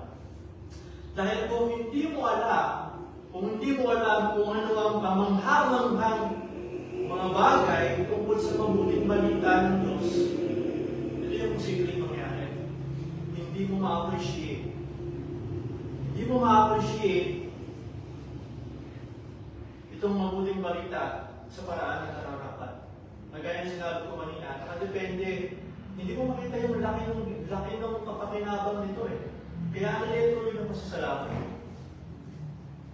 Dahil kung hindi mo alam kung ano ang kamanghamanghang mga bagay tungkol sa mabuting balita ng Diyos, ito yung posibleng mangyari. Hindi mo ma-appreciate. Hindi mo ma-appreciate itong mabuting balita sa paraan na nararapat. Nagaya ng sinabi ko kanina, nakadepende. Hindi mo makita yung laki ng kapakinabang nito eh. Kaya ang liit tuloy ng pasasalamat.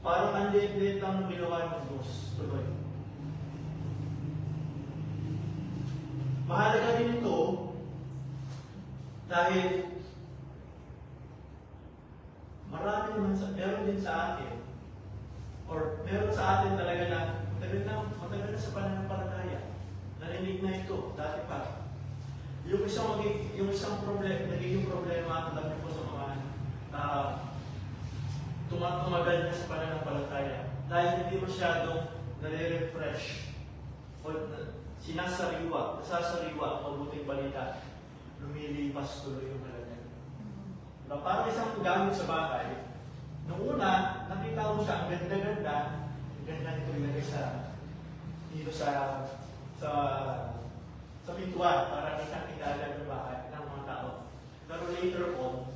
Parang ang liit-liit lang ng ginawa ng Diyos. Tuloy. Mahalaga din ito dahil marami naman meron din sa atin or meron sa atin talaga na matagal na sa pananampalataya. Narinig na ito, dati pa. Yung isang problema, nagiging problema ang dami po sa mga tumagal na sa pananampalataya dahil hindi masyadong nare-refresh o nasasariwa ang mabuting balita, lumilipas tuloy yung halaga. Diba? Parang isang gamit sa bahay, noong una, nakita mo siya, ang ganda-ganda, ang ganda nito ilagay dito sa pintuan, para isang kilala ng bahay, ng mga tao. Pero later on,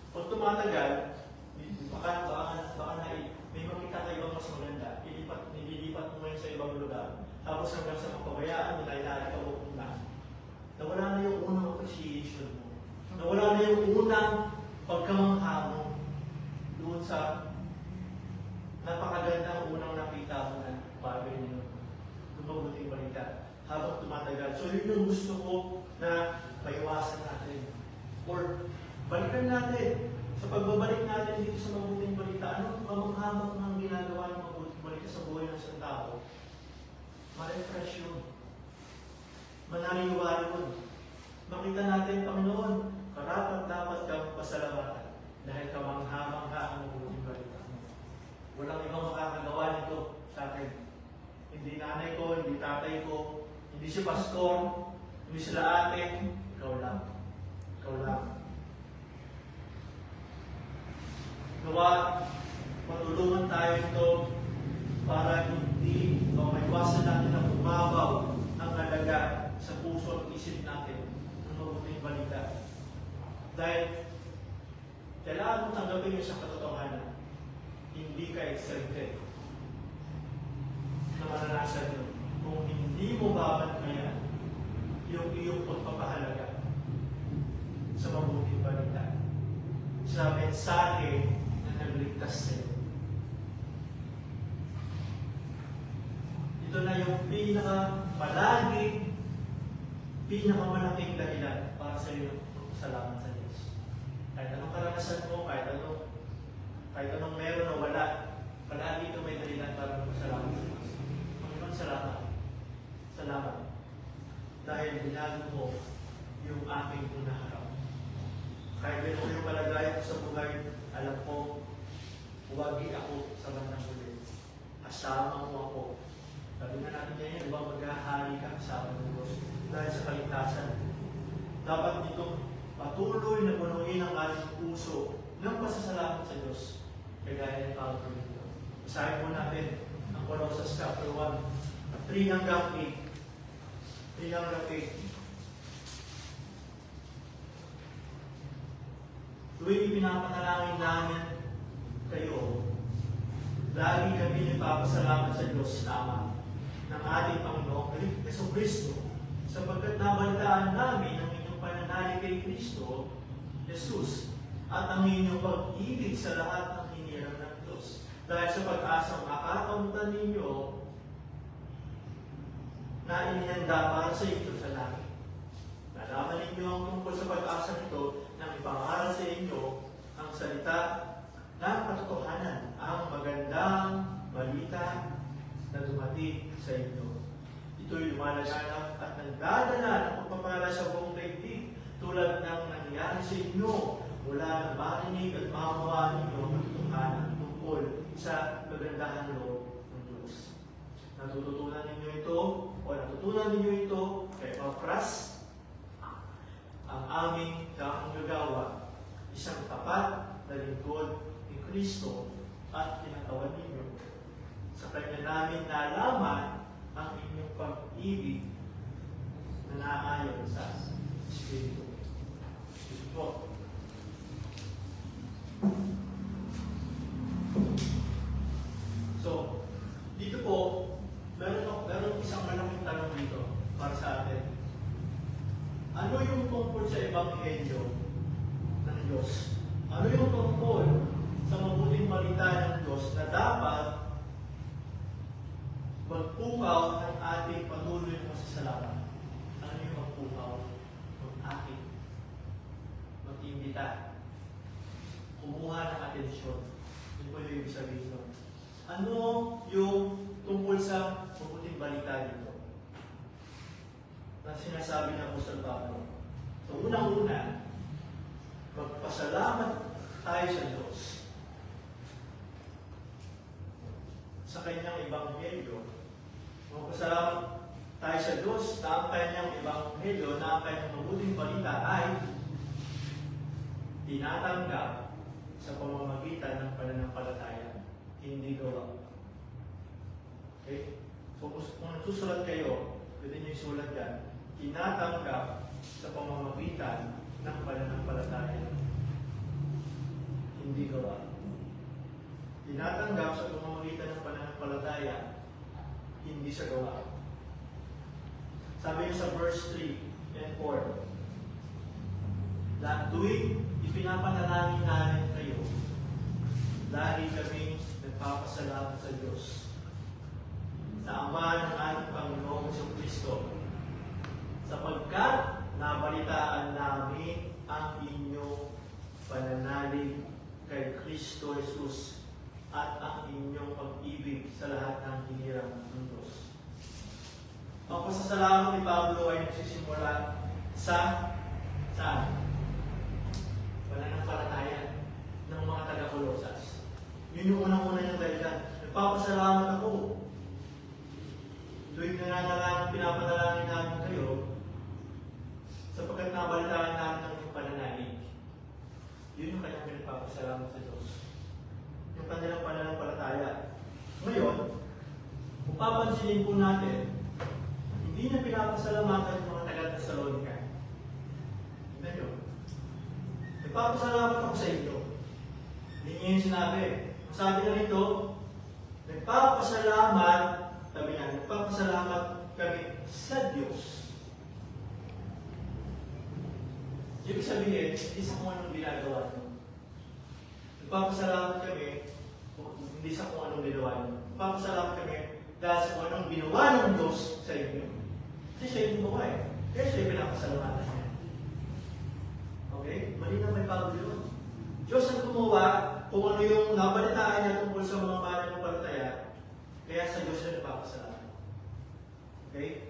pag tumatagal, baka may makita ka ibang mas maganda, nililipat mo ngayon sa ibang lugar, tapos hanggang sa makabayaan mo na inaalikaw mo na, nawala na yung unang appreciation mo. Nawala na yung unang pagkamangha mo doon sa napakagandang unang nakita mo na bagay niyo. Mabuting balita habang tumatagal. So yun yung gusto ko na maiwasan natin. Or balikan natin. Sa pagbabalik natin dito sa mabuting balita, anong kamanghamang ang ginagawa ng mabuting balita sa buhay ng isang tao? Ma-refresh yun. Mananiwala yun. Makita natin, Panginoon, karapat-dapat kang pasalamatan dahil kamanghamang ka ang mabuting balita mo. Walang ibang makakagawa nito sa akin. Hindi nanay ko, hindi tatay ko, hindi si pastor, hindi sila ate, ikaw lang. Ikaw lang. Gawa, matulungan tayo ito para hindi maiwasan natin na bumabaw ang halaga sa puso at isip natin ng mabuting balita. Dahil kailangan mo tanggapin yung isang katotohanan. Hindi ka exempted na maranasan yun. Kung hindi mo babantayan yung iyong pagpapahalaga sa mabuting balita, sa mensahe na nagligtas sa'yo. Ito na yung pinakamalaking dahilan para sa iyo salamat sa Diyos. Kahit anong karanasan mo, kahit anong meron o wala, palagi ito may dahilan para salamat sa Diyos. Panginoon, salamat. Salamat. Dahil binago mo yung aking unaharap. Kahit ito yung kalagayan ko sa buhay, alam ko, huwagi ako sa bandang huli. Kasama mo ako Sabi na natin ngayon, di ba, maghahari ka kasama ng Diyos dahil sa kaligtasan. Dapat nitong patuloy na punuin ang ating puso ng pasasalamat sa Diyos. Kagaya ng Pablo dito. Basahin po natin ang Colossus chapter 1, 3 hanggang 8. 3 hanggang 8. Tuwing ipinapanalangin namin kayo, lagi kami nagpapasalamat sa Diyos na Ama ng ating Panginoong Kristo, sapagkat nabalitaan namin ang inyong pananalig kay Kristo, Jesus, at ang inyong pag-ibig sa lahat ng hinirang ng Diyos. Dahil sa pag-asang makakamutan ninyo na inihanda para sa inyo sa langit. Nalaman ninyo ang tungkol sa pag-asa nito nang ipangaral sa inyo ang salita ng katotohanan, ang magandang balita na dumating sa inyo. Ito'y lumalaganap at nagdadala ng pagpapala sa buong daigdig tulad ng nangyari sa inyo mula na marinig at makakuha ninyo ang katotohanan tungkol sa kagandahan loob ng Diyos. Natutunan ninyo ito kay Epapras, ang aming kakagagawa, isang tapat na lingkod ni Kristo at kinatawan ninyo. Sa Kanya namin nalaman ang inyong pag-ibig na naayon sa Espiritu. Ito po. So, dito po, meron isang malaking tanong dito para sa atin. Ano yung tungkol sa Ebanghelyo ng Diyos? Ano yung tungkol sa mabuting balita ng Diyos na dapat magpukaw ng ating patuloy na pasasalamat? Ano yung magpukaw ng ating mag-imbita? Kumuha ng atensyon. Yun po yung ibig sabihin nun. Ano yung tungkol sa mabuting balita dito na sinasabi ng Apostol Pablo? So, unang-una, magpasalamat tayo sa Diyos sa Kanyang Ebanghelyo. Magpasalamat tayo sa Diyos na ang Kanyang Ebanghelyo, na ang Kanyang mabuting balita ay tinatanggap sa pamamagitan ng pananampalataya, hindi gawa. Okay? So, kung nagsusulat kayo, pwede nyo isulat yan, tinatanggap sa pamamagitan ng pananampalataya, hindi gawa. Tinatanggap sa pamamagitan ng pananampalataya, hindi sa gawa. Sabi niya sa verse 3 and 4, na tuwing ipinapanalangin namin kayo, lagi kami nagpapasalamat sa Diyos, sa Ama ng ating Panginoong Kristo, sapagkat nabalitaan namin ang inyong pananalig kay Kristo Jesus at ang inyong pag-ibig sa lahat ng hinirang ng Diyos. Ang pasasalamat ni Pablo ay nagsisimula sa pananampalataya ng mga taga-Colosas. Yun yung unang-una niyang dahilan. Nagpapasalamat ako. Tuwing nananalangin, pinapanalangin namin kayo, sapagkat nabalitaan namin ang inyong pananalig. Yun yung kanyang pinagpapasalamat sa Diyos. Yung kanilang pananampalataya. Ngayon, kung papansinin po natin, hindi niya pinapasalamatan yung mga taga-Thessalonica. Tignan nyo. Nagpapasalamat ako sa inyo. Hindi niya yung sinabi. Ang sabi na nito, nagpapasalamat kami sa Diyos. Ibig sabihin, hindi sa kung anong ginagawa nyo. Nagpapasalamat kami, hindi sa kung anong ginawa nyo. Nagpapasalamat kami dahil sa kung anong ginawa ng Diyos sa inyo. Kasi siya yung gumawa eh. Kaya siya yung pinapasalamatan niya. Okay? Mali na may Pablo yun. Diyos ang gumawa kung ano yung nabalitaan niya tungkol sa mga mananampalataya, kaya sa Diyos siya nagpapasalamat. Okay?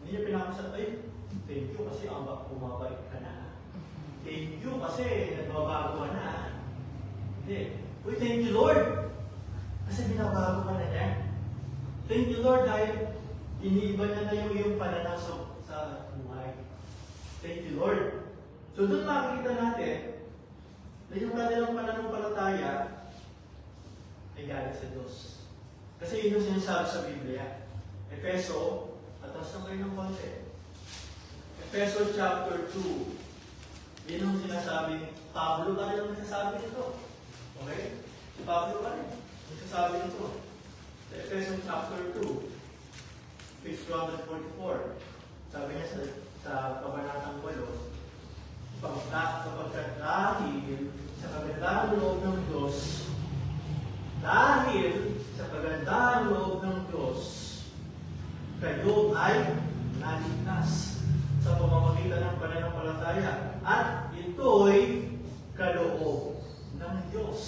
Hindi niya pinapasalamatan, ay, thank you kasi bumabalik ka na. Thank you kasi nagbabago ka na. Hindi. Uy, thank you Lord. Kasi binabago ka na niya. Thank you, Lord, dahil iniiba niya na yung iyong pananaw sa buhay. Thank you, Lord. So doon makikita natin na yung kanilang pananampalataya ay galing sa Diyos. Kasi yun yung sinasabi sa Biblia. Efeso, atas na kayo ng konti. Efeso chapter 2. Yun yung sinasabi, Pablo pa rin ang nagsasabi nito. Okay? Si Pablo pa rin ang nagsasabi nito. Sa Efeso chapter 2, page 244. Sabi niya sa kabanatang 8, sapagkat dahil sa kagandahang loob ng Diyos, kayo ay naligtas sa pamamagitan ng pananampalataya. At ito'y kaloob ng Diyos.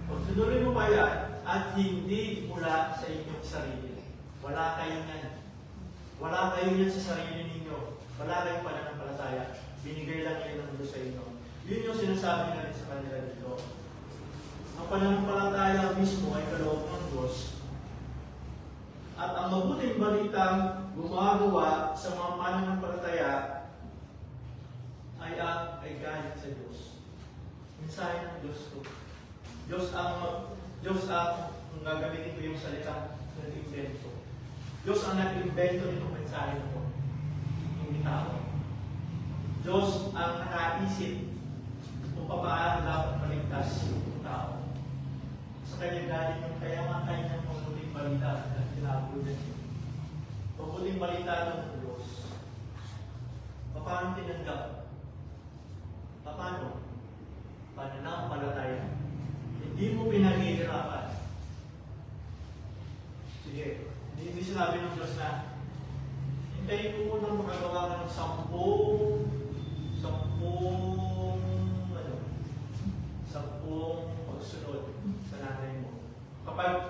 Pagtuloy mo pa yan, at hindi mula sa inyong sarili. Wala kayo yan. Wala kayo yan sa sarili ninyo. Wala kayong pananampalataya. Binigay lang yan ng Diyos sa inyo. Yun yung sinasabi na rin sa kanila dito. Ang pananampalataya mismo ay kaloob ng Diyos. At ang mabuting balitang gumagawa sa mga pananampalataya ay galing sa Diyos. Mensahe ng Diyos to. Diyos ang gagamitin ko yung salitang nag-invento. Diyos ang nag-invento nitong mensahe nito. Hindi tao. Diyos ang nakaisip kung paano dapat maligtas yung tao. Sa kanya galing yung kaya nga kanyang mabuting balita na tinabod niya. Mabuting balita ng Diyos. Paano tinanggap? Paano? Pananampalataya. Hindi mo pinaghihirapan. Sige, hindi sinabi ng Diyos na hintayin mo munang makagawa ka ng sampung pagsunod sa nanay mo. Kapag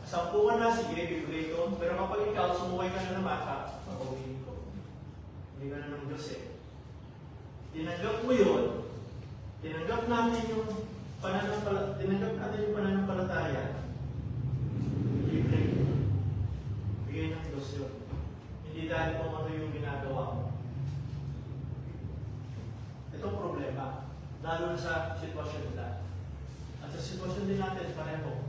10 ka na, sige, bibigay ko. Pero kapag ikaw, sumuway ka na naman, papawiin ko. Hindi ka na ng Diyos eh. Tinanggap mo yun, tinanggap natin yung pananampalataya, bigay ng Diyos yun. Hindi dahil kung ano yung ginagawa mo. Itong problema, lalo na sa sitwasyon nila. At sa sitwasyon din natin, pareho.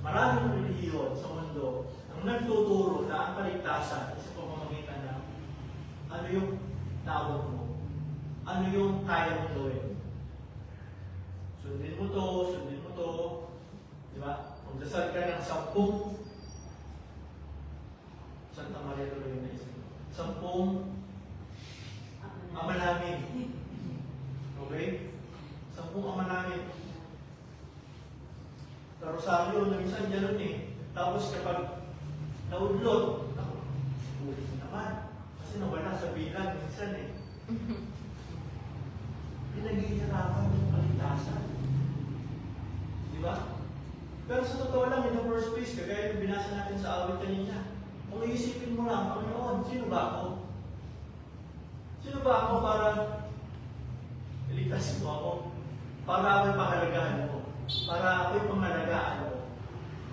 Maraming relihiyon sa mundo ang nagtuturo na ang kaligtasan sa pamamagitan ng ano yung tawag mo, ano yung kaya mong gawin. Sundin mo to, di ba? Kung dasal ka ng 10, Santa Maria tuloy na isip. 10 ama namin. Okay? 10 ama namin. Sa Rosario, na minsan gano'n eh. Tapos kapag naudlot, ulit naman. Kasi nawala sa bilang minsan eh. Pinaghihirapan yung kaligtasan. Di ba? Pero sa totoo lang, in the first place, kagaya yung binasa natin sa awit kanina, kung iisipin mo lang, Panginoon, sino ba ako? Sino ba ako para iligtas mo ako? Para ako'y pahalagahan mo? Para ako'y pangalagaan mo?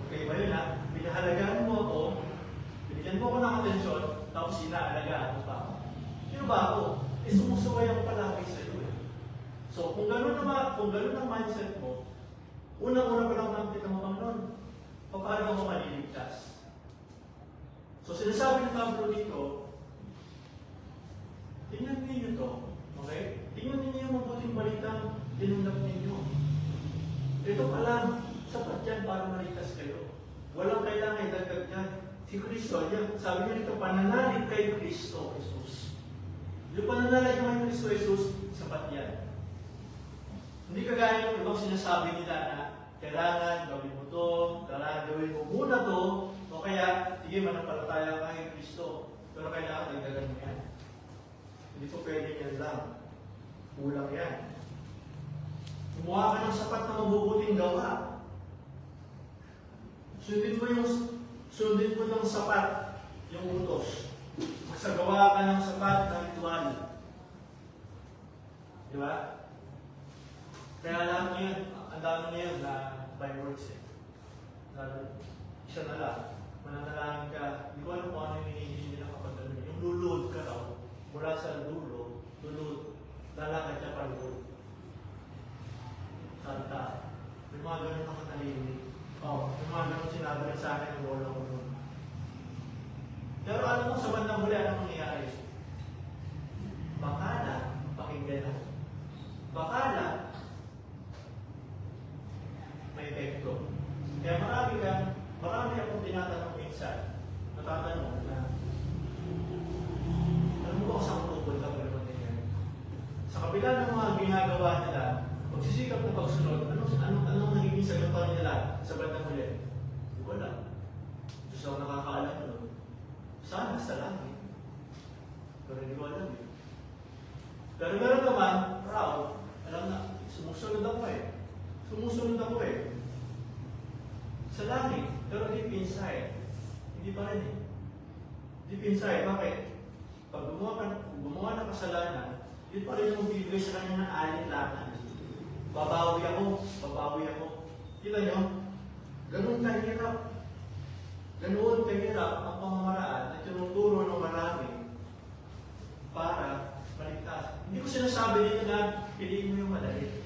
Okay ba yun ha? Pinahalagaan mo ako, binigyan mo ako ng atensyon, tapos inaalagaan mo pa ako. Sino ba ako? Sumusuway ako palagi sa iyo. So, kung gano'n ang mindset mo, unang-una pa lang nakita mo, Panginoon, paano ako maliligtas? So, sinasabi ng Pablo dito, tingnan ninyo to, okay? Tingnan ninyo yung mabuting balitang tinanggap ninyo. Ito pa lang, sapat yan para maligtas kayo. Walang kailangan idagdag yan. Si Kristo, sabi niya dito, pananalig kay Kristo Jesus. Yung pananalig mo kay Kristo Jesus, sapat yan. Hindi kagaya ng ibang sinasabi nila na kailangan gawin mo to, kailangan gawin mo muna to, o kaya, sige, manampalataya ka kay Kristo, pero kailangan dagdagan mo yan. Hindi po pwede yan lang. Kulang yan. Kumuha ka ng sapat na mabubuting gawa. Sundin mo ng sapat yung utos. Magsagawa ka ng sapat na ritual. Di ba? Kaya alam niyo yun, ang dami niyo yun na by works eh. at siya palugod. Salta. May mga ganun na katalinig. May mga ganun sinabi rin sa akin ng lola ko noon. Pero alam mo, sa bandang huli, anong mangyayari? Bakala, pakinggan ako. Bakala, may epekto. Kaya marami akong tinatanong minsan. Natatanong na, alam mo ba kung saan tungkol ka pero ganyan? Sa kabila ng mga ginagawa nila, pagsisikap na pagsunod, anong nagiging sagot pa nila sa bandang huli? Wala. Diyos ako nakakaalam nun. Sana sa langit. Pero hindi ko alam eh. Pero meron naman, proud, alam na, sumusunod ako eh. Sa langit, pero deep inside, hindi pa rin eh. Deep inside, bakit? Pag gumawa ng kasalanan, hindi pa rin yung bibigay sa kanya ng alinlangan. Babawi ako. Kita nyo? Ganun kahirap ang pamamaraan na tinuturo ng marami para maligtas. Hindi ko sinasabi dito na piliin mo yung madali.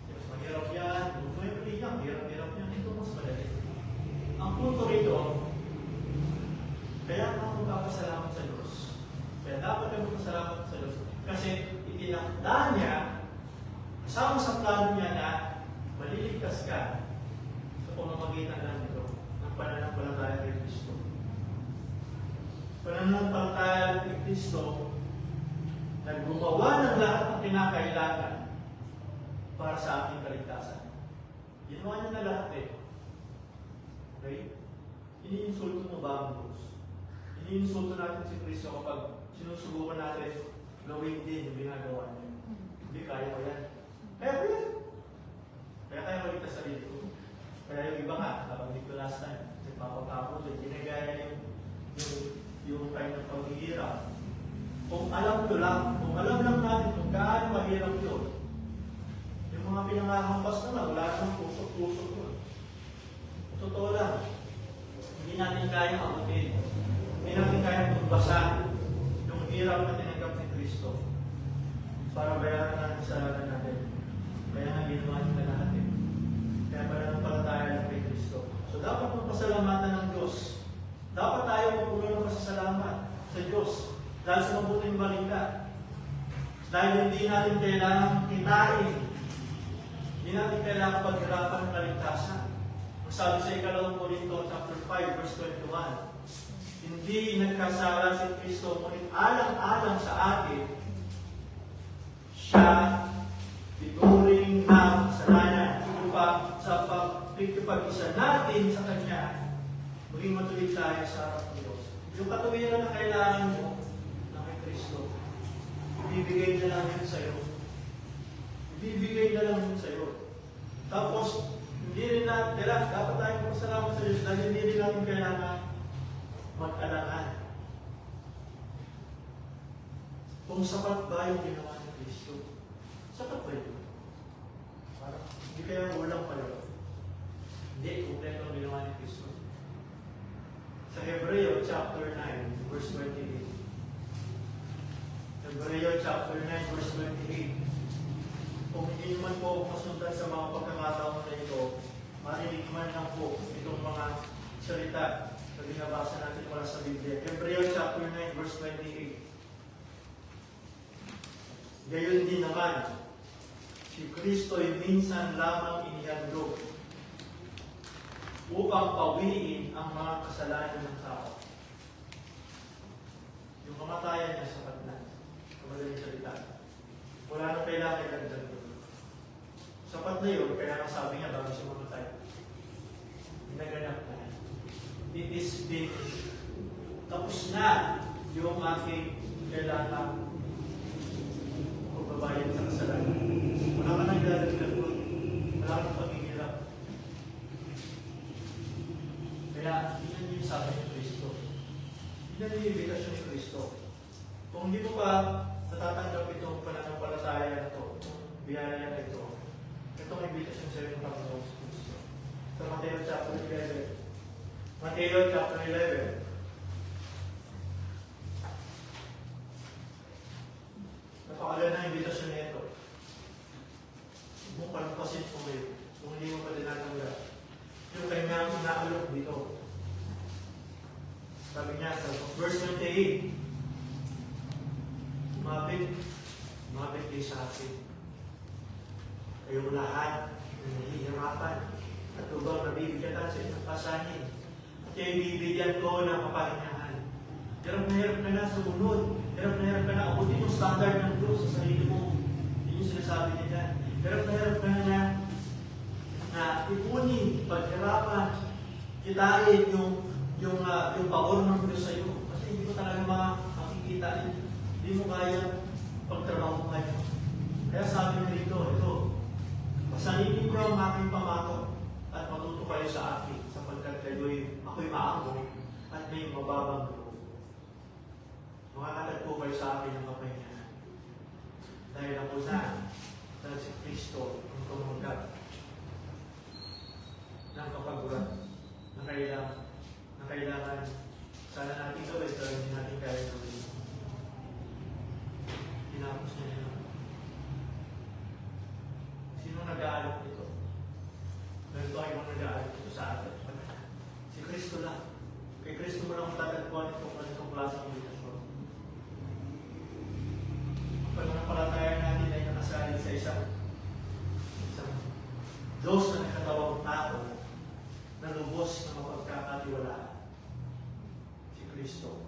Mas mahirap yan. Mahirap yan. Ito mas madali. Ang punto rito, kaya ako magpapasalamat sa Diyos. Kaya dapat kami magpasalamat sa Diyos. Kasi itinakda niya, kasama sa plano niya na maliligtas ka sa pamamagitan ng ito, ng pananampalataya kay Kristo. Pananampalataya kay Kristo na gumawa ng lahat ng kinakailangan para sa ating kaligtasan. Ginawa niya na lahat eh. Okay? Iniinsulto mo ba ang Diyos? Iniinsulto natin si Kristo kapag sinusubukan natin gawin din yung ginagawa niya. Hindi kaya ko yan. Kaya maligtas sarili ko. Kaya yung iba nga, nabanggit ko last time, nagpapakapos, ginagaya yung kind of paghihirap. Kung alam lang natin kung gaano mahirap yun, yung mga pinangahampas naman, wala nang tusok-tusok yun. Totoo lang, hindi natin kaya abutin. Hindi natin kaya tumbasan yung hirap na tinanggap ni Kristo para bayaran natin sa salanan natin. Kaya nga ginawa niya na lahat eh. Kaya pananampalataya lang kay Kristo. So dapat magpasalamatan ng Diyos. Dapat tayo magpuno ng pasasalamat sa Diyos dahil sa mabuting balita. Dahil hindi natin kailangan kitain. Hindi natin kailangan paghirapan ng kaligtasan. Sabi sa 2 Korinto chapter 5 verse 21, hindi nagkasala si Kristo, ngunit alang-alang sa atin, siya ituring na kasalanan upang sa pagkipag-isa natin sa Kanya, maging matuloy tayo sa harap ng Diyos. Yung katuwiran na kailangan mo na kay Kristo, ibibigay na lang yun sa'yo. Tapos, hindi rin natin, dapat tayong magpasalamat sa Diyos dahil hindi rin natin kailangan mag-alangan. Kung sapat ba yung ginawa ni Kristo? Sapat ba yun? Parang, hindi kaya walang pala. Hindi, kumpleto ang ginawa ni Kristo. Sa Hebreo chapter 9, verse 28. Hebreo chapter 9, verse 28. Kung hindi naman po kasundan sa mga pagkakataon na ito, marinig man lang po itong mga salita na binabasa natin mula sa Biblia. Hebreo chapter 9, verse 28. Gayon din naman, si Kristo ay minsan lamang inihandog upang pawiin ang mga kasalanan ng tao. Yung kamatayan niya sa na. Kamadaling salita. Wala na kailangan i-dagdag doon. Sapat na yun, kaya nasabi niya bago siya mamatay. Ginaganap na. It is finished. Tapos na yung aking kailangan magbabayad sa kasalanan. Wala ka nang ilalagdag doon. Wala kang paghihirap. Kaya, yun yung sabi ni Kristo. Yun yung invitation ni Kristo. Kung hindi mo pa natatanggap itong pananampalataya na ito, itong biyaya na ito, itong invitation sa iyo ng Panginoon sa Kristo. Sa Mateo chapter 11. Mateo chapter 11. Napakaganda ng invitation Verse 28. Mabit kayo sa akin. Kayong lahat na nahihirapan at ubang nabibigatan sa inyong pasanin. At kayo bibigyan ko ng kapahingahan. Hirap ka na sa munod. Hirap ka na abutin yung standard ng Diyos sa sarili mo. Yun yung sinasabi niya dyan. Hirap ka na ipunin, paghirapan, kitain yung pabor ng Diyos sa iyo. Kasi hindi mo talaga makikita yun. Hindi mo kaya pagtrabaho mo ngayon. Kaya sabi niya dito, ito, pasalinin ko ang aking pamato at matuto kayo sa akin sapagkat ako'y maamo at may mababang loob. Makakatagpo kayo sa akin ng kapahingahan. Dahil ako dahil si Kristo ang tumanggap ng kapaguran na kailangan sana natin gawin pero hindi natin kaya gawin. Tinapos niya yun. Sino nag-aalok nito? Ganito ay mga nag-aalok nito sa atin. Si Kristo lang. Kay Kristo mo lang matatagpuan itong klaseng meditasyon. Ang pananampalataya natin ay nakasalit sa isang Diyos na nakatawang tao na lubos na mapagkakatiwalaan. Si Kristo.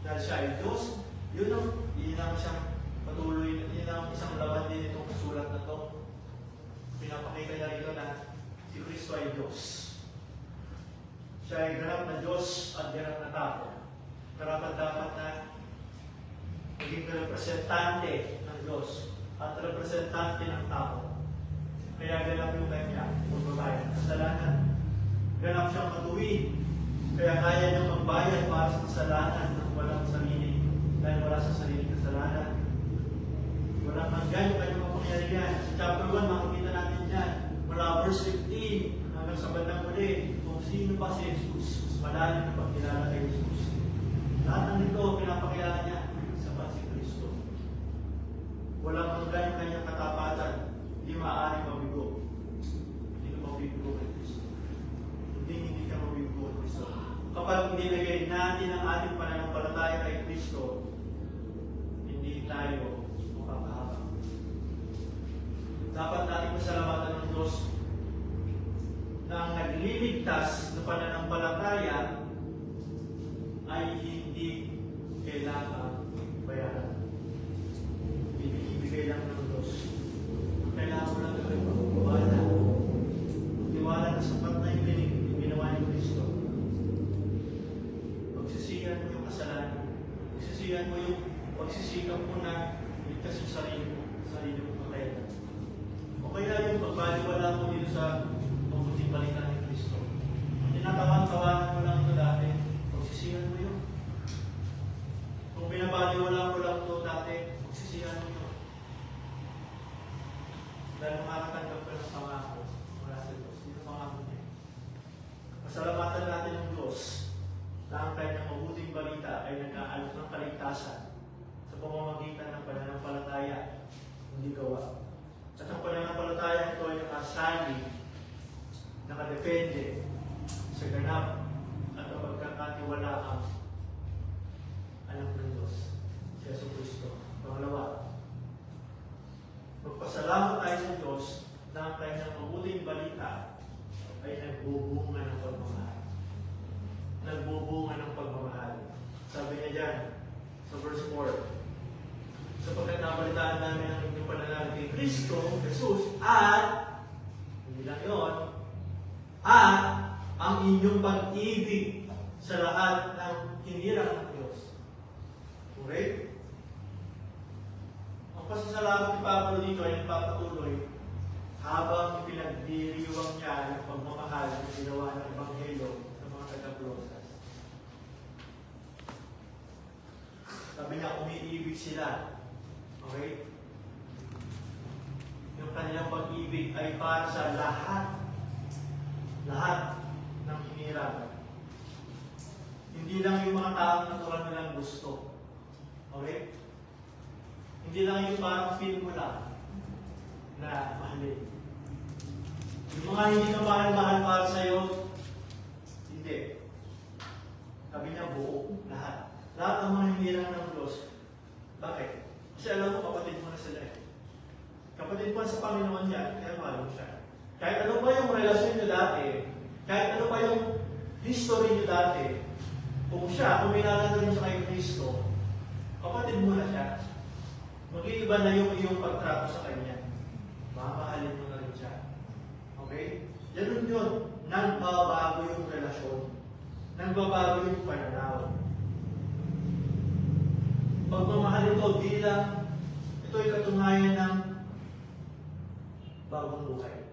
Dahil siya ay Diyos, yun ang isang patuloy, yun ang isang laban din itong sulat na ito. Pinapakita niya rito na si Kristo ay Diyos. Siya ay ganap na Diyos at ganap na tao. Karapat-dapat na maging representante ng Diyos at representante ng tao. Kaya ganap yung kanya, magbabayad ng kasalanan. Ganap siyang matuwid. Kaya kaya niyang magbayad para sa kasalanan ng walang sarili. Dahil wala sa sarili kasalanan. Walang hanggan yung kanyang mapangyarihan. Sa chapter 1, makikita natin yan. Mula verse 15 hanggang sa bandang uli, kung sino ba si Jesus. Mas malalim na pagkilala kay Jesus. Lahat ng ito, pinapakilala niya sa si Kristo. Walang hanggan yung kanyang katapatan. Hindi maaaring mabigo. Hindi ka mabigo kay Kristo. Hindi ka mabigo kay Kristo. Kapag nilagay natin ang ating pananampalataya kay Kristo, hindi tayo makakahabang. Dapat natin pasalamatan ng Diyos na ang nagliligtas na pananampalataya ay hindi kailangan bayaran. Ibigay lang ng Diyos. Kailangan mo lang gawin pagkukuwala. Tiwala na sapat na yung ginawa ni Kristo. Pagsisihan mo yung kasalanan. Pagsisihan mo yung pagsisikap mo na ligtas yung sarili mo patay. O kaya yung pagbaliwala mo dito sa mabuting balita ni Kristo. Tinatawan-tawanan mo lang ito dati. Pagsisihan mo yun. Kung binabaliwala mo lang ito dati, pagsisihan mo yun. Dahil makakatanggap ka ng pangako mula sa Diyos. Yun ang pangako niya. Pasalamatan natin ng Diyos na ang kanyang mabuting balita ay nag-aalok ng kaligtasan sa pamamagitan ng pananampalataya, hindi gawa. At ang pananampalataya ito ay nakasali, nakadepende sa ganap at ang pagkakatiwalaang anak ng Diyos, si Yesu Kristo. Pangalawa, magpasalamat tayo sa Diyos na ang kanyang mabuting balita ay nagbubunga ng pagmamahal. Nagbubunga ng pagmamahal. Sabi niya dyan, sa verse 4, sapagkat nabalitaan namin ang inyong pananalig kay Kristo, Jesus, at, hindi lang yun, at ang inyong pag-ibig sa lahat ng hinirang ng Diyos. Okay? Ang pasasalamat ni Pablo dito ay nagpapatuloy habang pinagdiriwang niya ng pagmamahal na ginawa ng Ebanghelyo sa mga taga-Colosas. Sabi niya, umiibig sila. Okay? Yung kanilang pag-ibig ay para sa lahat ng hinirang. Hindi lang yung mga taong natural nilang gusto. Okay? Hindi lang yung parang feel mo lang na mahalin. Yung mga hindi ka mahal-mahal para sa'yo, hindi. Sabi niya, buo, lahat. Lahat ng mga hinirang ng Diyos. Bakit? Kasi alam mo, kapatid mo na sila eh. Kapatid mo sa Panginoon yan, kaya mahal mo siya. Kahit ano pa yung relasyon niyo dati, kahit ano pa yung history niyo dati, kung may rin siya kay Kristo, kapatid mo na siya. Mag-iiba na yung iyong pagtrato sa Kanya. Mamahalin mo na rin siya. Okay? Ganun yun. Nagbabago yung relasyon. Nagbabago yung pananaw. Pagmamahal ito bilang ito'y katunayan ng bagong buhay.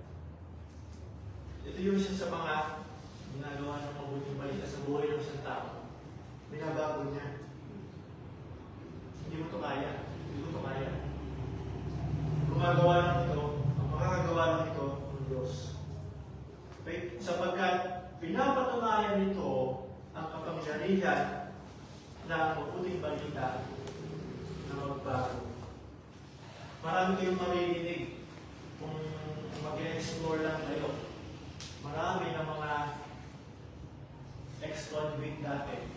Ito yung isa sa mga ginagawa ng mabuting balita sa buhay ng isang tao. Binabago niya. Hindi mo ito kaya. Hindi ko ito kaya. Gumagawa lang ito, ang makakagawa lang ito ng Diyos. Okay? Sapagkat pinapatunayan nito ang kapangyarihan ng mabuting balita na magbago. Marami kayong maririnig kung mag-explore lang kayo. Marami na mga ex-convict dati.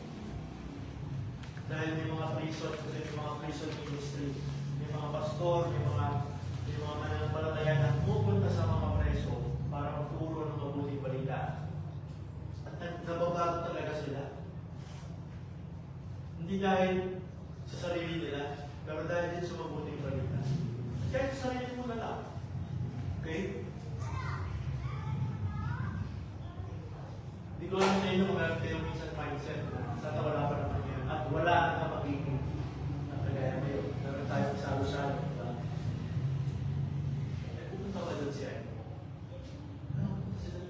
Dahil may mga prison, kasi may mga prison ministry, may mga pastor, may mga mananampalataya na pupunta sa mga preso para magturo ng mabuting balita. At nababago talaga sila. Hindi dahil sa sarili nila, pero dahil din sa mabuting balita. Kahit sa sarili mo na lang. Okay? Hindi ko lang sa inyo kung kayo minsan mindset na sana wala pa naman yan at wala na magiging na kagaya ngayon. Meron tayong salo-salo. Diba? Pupunta ka doon siya. Pupunta sila.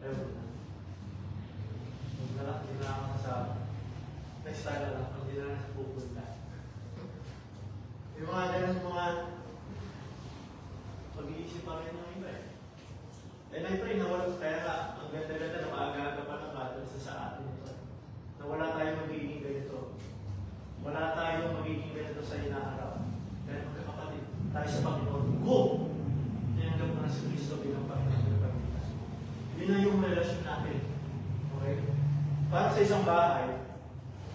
Ewan na. Huwag na lang, hindi na ako kasama. Next time na lang, pag hindi na lang sa pupunta. Yung mga ganun mga pag-iisip pa rin ng iba eh. And I pray na wala, kaya nga, ang ganda-ganda na maaga-aga pa ng battle sa atin ito. Na wala tayong magiging ganito. Wala tayong magiging ganito sa inaharap. Kaya magkakapatid, tayo sa Panginoon. Go! Tinanggap mo na si Kristo bilang Panginoon ng Pagkakas. Yun na yung relasyon natin. Okay? Para sa isang bahay,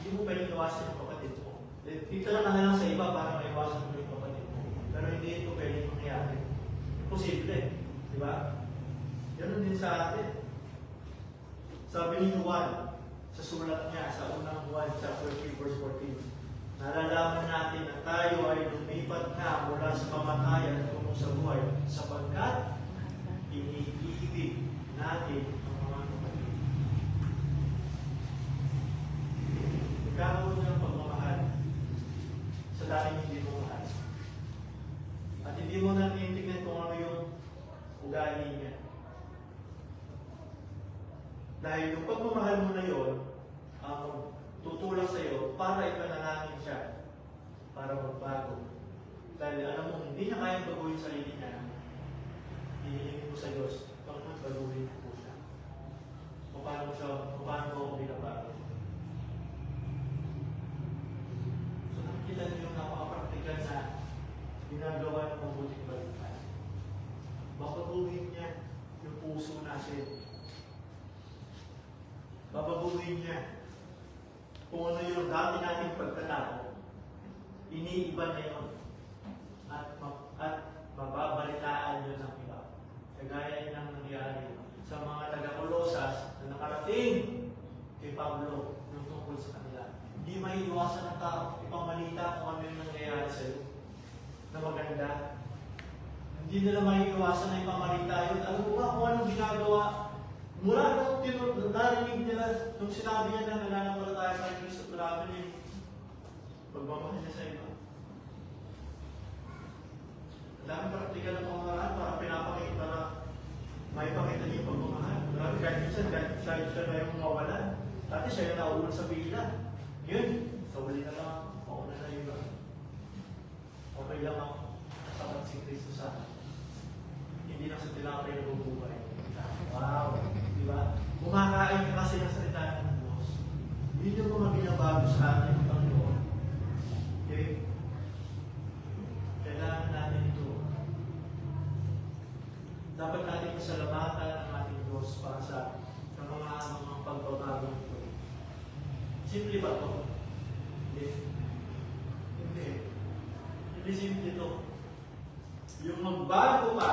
hindi mo pwedeng iwasan yung kapatid mo. Dito lang lang sa iba para maiwasan mo yung kapatid mo. Pero hindi ito pwedeng mangyari. Imposible. Di ba? Ganun din sa atin. Sabi ni Juan, sa sulat niya, sa unang Juan, chapter 3, verse 14, nalalaman natin na tayo ay lumipat na mula sa kamatayan tungo sa buhay sapagkat iniibig natin ang mga kapatid. Nagkakaroon ng pagmamahal sa dating hindi mo mahal. At hindi mo na tinitingnan kung ano yung ugali niya. Dahil yung pagmamahal mo na yun, tutulak sa iyo para ipanalangin siya, para magbago. Dahil alam mo, hindi niya kayang baguhin sarili niya. Hihingin mo sa Diyos, Panginoon, baguhin po siya. Paano mo ako binabago? So nakikita niyo yung napaka-praktikal na ginagawa ng mabuting balita. Babaguhin niya yung puso natin. Babaguhin niya kung ano yung dati nating pagkatao. Iniiba niya yun. At mababalitaan yun ng iba. Kagaya ng nangyari sa mga taga-Colosas na nakarating kay Pablo yung tungkol sa kanila. Hindi maiiwasan ng tao ipamalita kung ano yung nangyayari sa iyo na maganda. Hindi nila maiiwasan na ipamalita yun. Alam mo ba kung anong ginagawa? Mula nung narinig nila, nung sinabi niya na nananampalataya sa Kristo, marami niya pagmamahal niya sa iba. Ang dami praktikal ng pamamaraan para pinapakita na may pakita niya yung pagmamahal. Marami kahit minsan, kahit siya na yung mawalan. Dati siya yung nauulan sa bila. Yun, sa uli na lang, mauna na yun. Okay lang ako, sapat si Kristo sa akin. Hindi lang sa tinapay na bubuhay. Wow! Diba? Kumakain ka kasi ng salita ng Diyos. Hindi yung mga binabago sa atin ng Panginoon. Okay? Kailangan natin ito. Dapat natin pasalamatan ang ating Diyos para sa mga pagbabago ito. Hindi. Hindi. Hindi simple ito. Yung magbago ka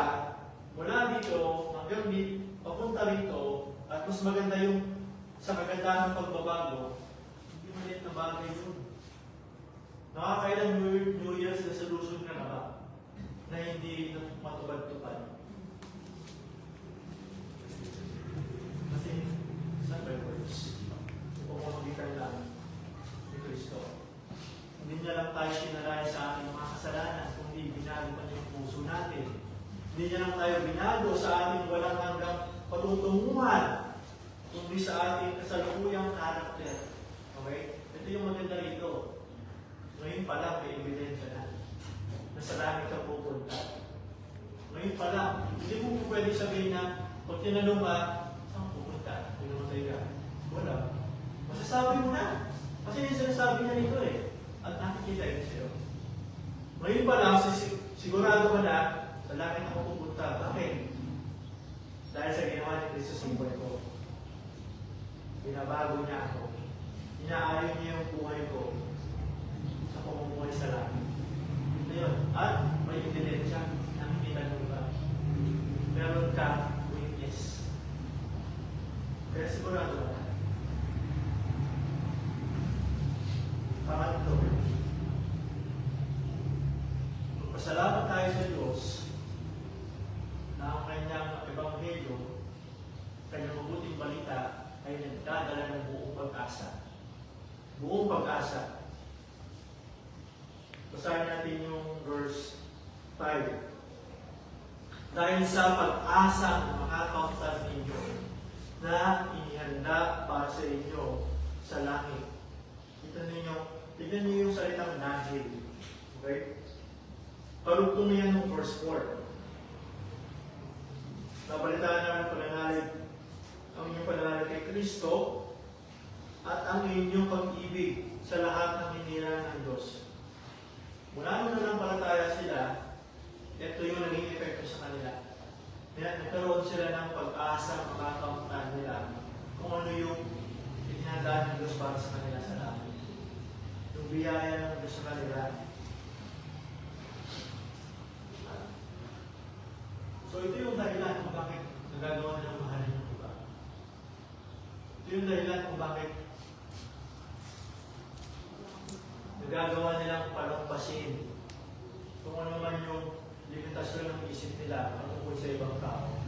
mula dito hanggang dito, papunta rito, at mas maganda yung sa kagandahan ng pagbabago, hindi maliit na bagay yun. Nakakailang New Year's resolution ka na ba? Na hindi matubad-tubad. Kasi, sa words, pumamagitan lang ni Kristo. Hindi niya lang tayo sinalaya sa ating mga kasalanan, kundi binago pa niya yung puso natin. Hindi niya lang tayo binago sa ating walang hanggang patutunguhan, kundi sa ating kasalukuyang karakter. Okay? Ito yung maganda rito. Ngayon pa lang, may ebidensya na. Nasa langit ka pupunta. Ngayon pa lang, hindi mo pwede sabihin na, pag tinanong ka, saan ka pupunta? Pinamatay ka. Wala. Masasabi mo na. Kasi yung sinasabi niya nito eh. At nakikita yun sa'yo. Ngayon pa lang, sigurado ka na, sa langit ako pupunta. Bakit? Dahil sa ginawa ni Kristo sa buhay ko. Binabago niya ako. Inaayon niya yung buhay ko sa pamumuhay sa langit. Ito yun. At may ebidensya. Nakikita mo ba? Meron ka witness. Kaya sigurado ka. Pangatlo, magpasalamat tayo sa Diyos na ang kanyang ebanghelyo, kanyang mabuting balita ay nagdadala ng buong pag-asa. Buong pag-asa. Basahin natin yung verse 5. Dahil sa pag-asa ng makakauntan ninyo na inihanda para sa inyo sa langit. Tignan niyo yung salitang nahil. Okay? Parugtong niya ng verse 4. Nabalitaan namin pananalig ang inyong pananalig kay Kristo at ang inyong pag-ibig sa lahat ng hinirang ng Diyos. Mula nung nanampalataya sila, ito yung naging epekto sa kanila. Kaya nagkaroon sila ng pag-asa, makakauntan nila kung ano yung itinadaan ng Diyos para sa kanila sa langit. Yung biyaya ng Diyos sa kanila. So ito yung dahilan kung bakit nagagawa nilang mahalin ng iba. Ito yung dahilan kung bakit nagagawa nilang palampasin kung ano man yung limitasyon ng isip nila patungkol sa ibang tao.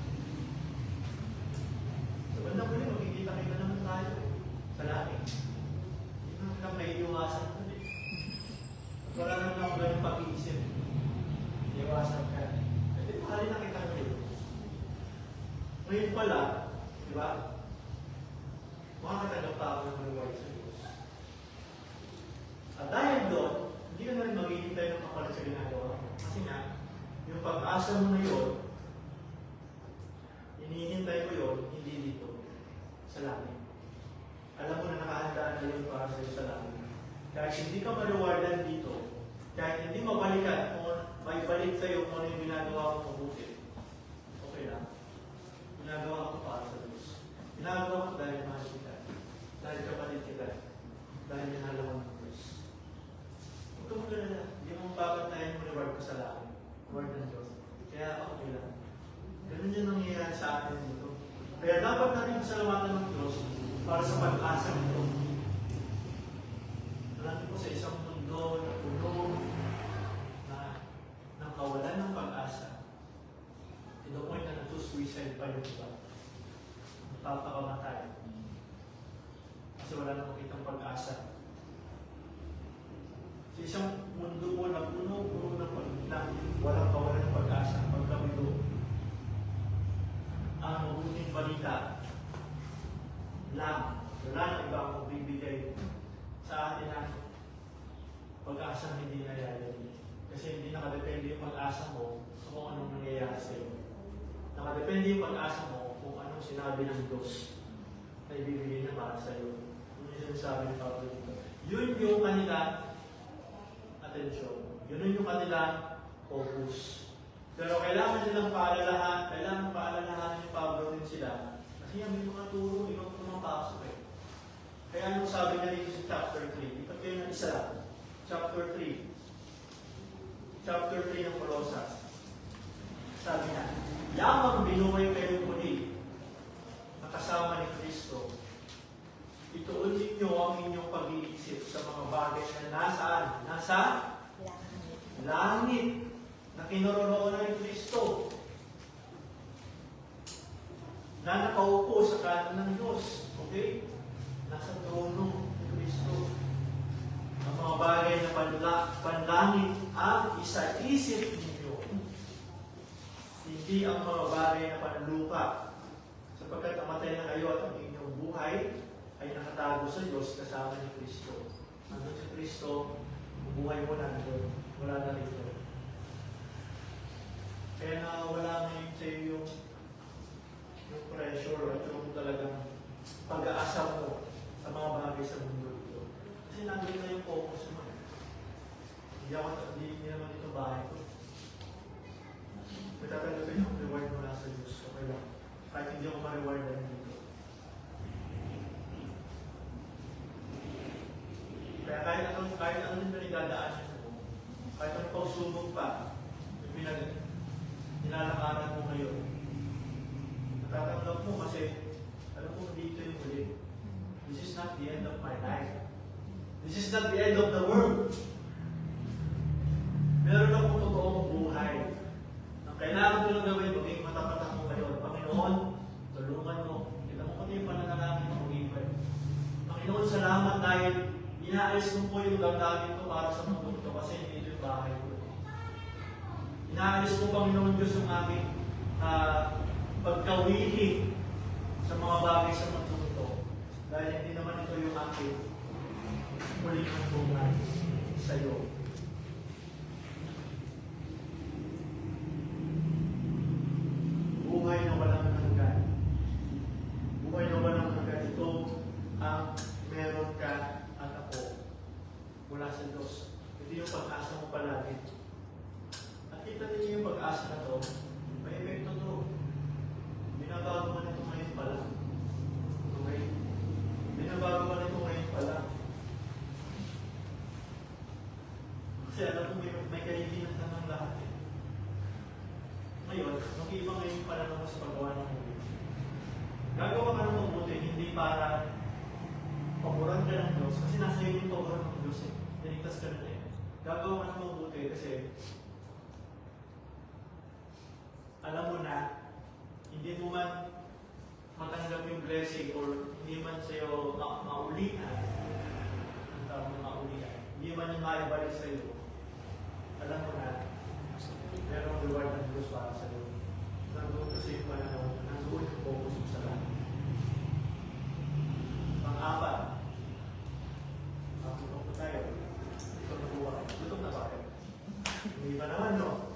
So bandang huli, makikita-kita naman tayo sa langit. Hindi naman lang may iwasan ko eh. Wala naman ako ganyung pag-iisip. Iwasan ka. Kasi mahalin na kita ngayon. Ngayon pala, di ba? Makakatanggap pa ako ng reward sa Diyos. At dahil doon, hindi ka na rin maghihintay ng kapalit sa ginagawa mo. Kasi nga, yung pag-asa mo na yun, hinihintay mo yun, hindi dito, sa langit. Alam mo na nakahandaan na yun para sa'yo sa langit. Kahit hindi ka ma-rewardan dito, kahit hindi mabalikan, kung may balik sa'yo kung ano yung ginagawa mo mabuti, okay lang. Ginagawa ko para sa Diyos. Ginagawa ko dahil mahal kita. Dahil kapatid kita. Dahil minalaman ng Diyos. Huwag ka magkalala. Hindi mo babantayan mo reward ko sa langit. Reward ng Diyos. Kaya okay lang. Ganun yung nangyayari sa atin dito. Kaya dapat natin pasalamatan ng Diyos para sa pag-asa nito. Alam po sa isang mundo na puno na ng kawalan ng pag-asa, to the point na nagsusuicide pa yung iba. Magpapakamatay. Kasi wala na makitang pag-asa. Sa isang mundo po na puno ng walang kawalan ng pag-asa, pagkamilo, ang mabuting balita lang, wala na iba ang bibigay sa atin ang pag-asa hindi nangyayari. Kasi hindi nakadepende yung pag-asa mo kung anong nangyayari sa iyo. Nakadepende yung pag-asa mo kung anong sinabi ng Diyos na ibibigay niya para sa iyo. Yun yung sinasabi ni Pablo dito. Yun yung kanila atensyon. Yun yung kanila focus. Pero kailangan nilang paalalahanan ni Pablo din sila. Kasi may mga turo, ibang pumapasok eh. Kaya anong sabi niya dito sa chapter 3, ipagkayo natin isa, chapter 3. Chapter 3 ng Colossus. Sabi niya, yamang binuhay kayo muli, nakasama ni Kristo. Ituon ninyo ang inyong pag-iisip sa mga bagay na nasaan? Nasa langit na kinaroroonan ni Kristo. Na nakaupo sa kanan ng Diyos. Okay? Nasa trono ni Kristo. Ang mga bagay na panlangit ang isa-isip ninyo. Hindi ang mga bagay na panlupa. Sapagkat namatay na kayo at ang inyong buhay ay nakatago sa Diyos kasama ni Kristo. Nandun si Kristo, ang buhay mo nandun. Wala na rito. Kaya wala ngayon sa iyo yung pressure at yung talagang pag-aasa mo sa mga bagay sa mundo dito. Kasi nandun na yung focus mo. Hindi naman ito bahay ko. Matatanggapin yung reward mo na sa Diyos. Okay lang. Kahit hindi ako ma-reward na dito. Kaya kahit anong pinagdadaanan mo, kahit anong pagsubok pa, yung nilalakaran mo ngayon, natatanggap mo kasi, alam mo, dito yung huli. This is not the end of my life. This is not the end of the world. Meron akong totoong buhay. Ang kailangan ko lang gawin, maging matapat ako ngayon. Panginoon, tulungan mo. Kita mo pati yung pananalangin mo, mag-ibay. Panginoon, salamat dahil inaalis mo po yung damdamin ko para sa mundo ito kasi hindi ito yung bahay ko. Inaalis mo, Panginoon Diyos, yung aking pagkawili sa mga bagay sa mundo ito. Dahil hindi naman ito yung aking muling hantungan sa iyo. Buhay na walang hanggan. Buhay na walang hanggan. Ito ang meron ka at ako mula sa Diyos. Ito yung pag-asa mo palagi. At kita ninyo yung pag-asa na to, may epekto to. Binabago man ito ngayon pala. Okay? Binabago man ito ngayon pala. Kasi alam mo, may kaibigan ka ng lahat eh. Ngayon, mag-iiba ngayon pala naman sa paggawa ng muli. Gagawa ka ng mabuti, hindi para paboran ka ng Diyos. Kasi nasa iyo yung paboran ng Diyos eh. Niligtas ka na eh. Gagawa ka ng mabuti kasi alam mo na, hindi mo man matanggap yung blessing or hindi man sa iyo maulian. Ang tawag na maulian. Hindi man yung maibalik sa iyo. Alam mo na, merong reward ng Diyos para sa iyo. Nandoon kasi yung pananaw, nandoon yung focus mo sa langit. Pang-apat, maputok po tayo. Ito na buwan. Tutok na ba kayo? Hindi pa naman, no?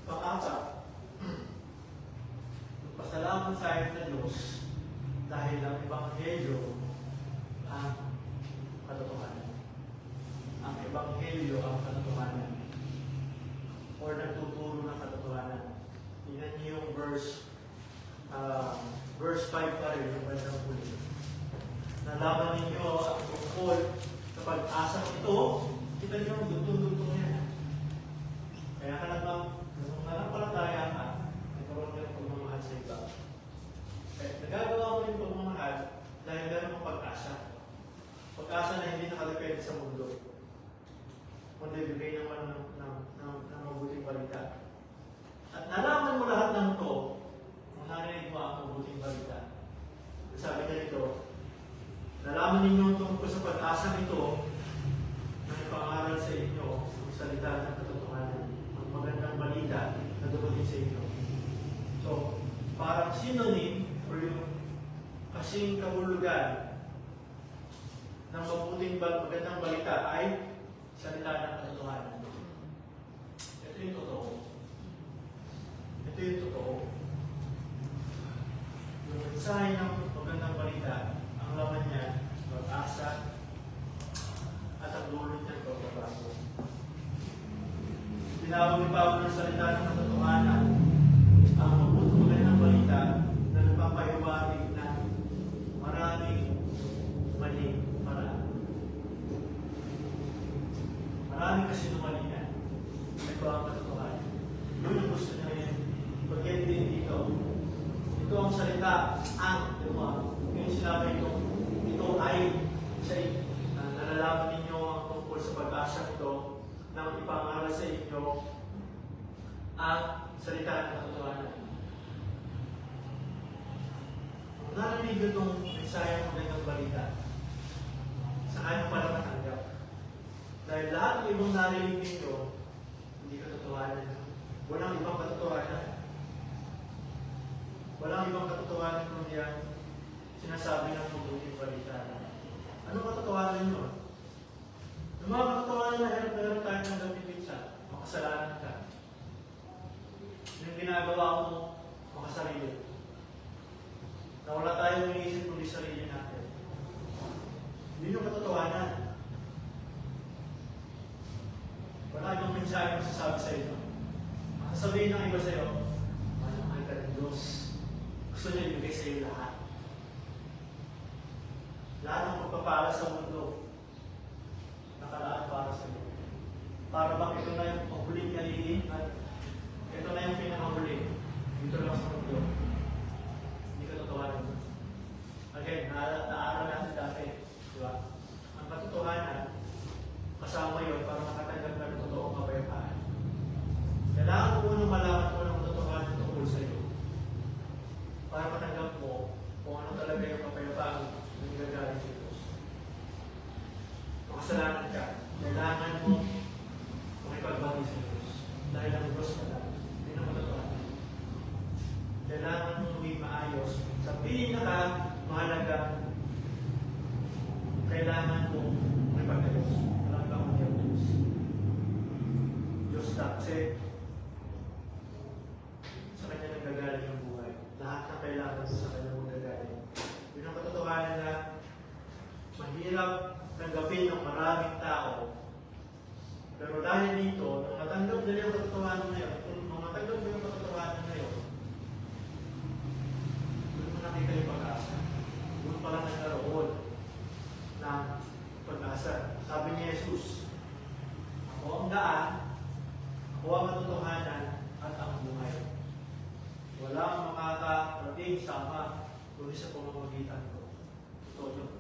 Pang-apat, pasalamat sa ayon sa Diyos dahil ang Ebanghelyo ang katotohanan. Ang Ebanghelyo ang katotohanan. Or nagtuturo ng katotohanan. Tingnan niyo yung verse 5 pa rin, yung bandang huli. Nalaman ninyo ang tungkol sa pag-asa ito, kita niyo ang dugtong-dugtong yan. Kaya ka naman, nung nanampalataya ka, nagkaroon ka ng pagmamahal sa iba. Kaya nagagawa mo yung pagmamahal dahil meron mong pag-asa. Pag-asa na hindi nakalagay sa mundo. Kundi bigay naman ng mabuting balita. At nalaman mo lahat ng ito, kung narinig mo ang mabuting balita. Sabi niya dito, nalaman ninyo tungkol sa pag-asa nito na ipangaral sa inyo ang salita ng katotohanan, ang magandang balita na dumating sa inyo. So, parang synonym or yung kasing kahulugan ng magandang balita ay salita ng katotohanan. Ito yung totoo. Ito yung totoo. Yung mensahe ng magandang balita, ang laman niya, pag-asa, at ang dulot niya, pagbabago. Tinawag ni Pablo ng salita ng katotohanan, ang mabuting magandang balita na nagpapahiwatig na maraming maling paraan. Maraming kasi numalingan. Ito ang katotohanan. Yun ang gusto niya rin. Pagyan din dito. Ito ang salita, ang, yung sinabi ito, ito ay nalalaman ninyo ang tungkol sa pag-asa ito nang ipangaral sa inyo ang salita ng katotohanan. Narinig nyo itong mensahe ng magandang balita. Saan nyo pala matanggap? Dahil lahat ng ibang narinig ninyo, hindi katotohanan. Walang ibang katotohanan. Walang ibang katotohanan kung yan sinasabi ng mabuting balita. Ano katotohanan nyo? Yung mga katotohanan na hirap tayo ng gabi minsan, makasalanan ka. Yung ginagawa mo, makasarili. Na wala tayong iniisip kundi sarili natin. Yun yung katotohanan. Wala ibang mensahe masasabi sa iyo. Sasabihin ng iba sa iyo, mahal ka ng Diyos. Gusto niya ibigay sa iyo lahat. Lahat ng pagpapala sa mundo, nakalaan para sa iyo. Para bang ito na yung paghuling kalihin at ito na yung pinakahuling. Dito lang sa mundo. Hindi katotohanan. Again, naaral natin dati. Diba? Ang katotohanan, kasama yun para makatanggap na ng totoong kapayapaan. Kailangan mo unang malaman mo ng katotohanan tungkol sa iyo. Para matanggap mo kung ano talaga yung kapayapaan na nagagaling sa Diyos. Makasalanan ka. Kailangan mo makipagbagi sa Diyos. Dahil ang Diyos na lang. Hindi na katotohanan. Kailangan mo maging maayos. Sa pinaka-mahalaga, kailangan mo makipag-Diyos. Walang kang mag-Diyos. Diyos lang. Kasi sa Kanya nagagaling ang buhay. Lahat na kailangan mo sa Kanya magagaling. Yun ang katotohanan na mahirap tanggapin ng maraming tao. Pero dahil dito, nung matanggap nila yung katotohanan na yun, nung matanggap mo yung katotohanan na yun, doon mo nakita yung pag-asa. Doon pala nagkaroon ng pag-asa. Sabi ni Jesus, ako ang daan, ako ang katotohanan at ang buhay. Walang makakarating sa Ama kundi sa pamamagitan ko. Ito yun.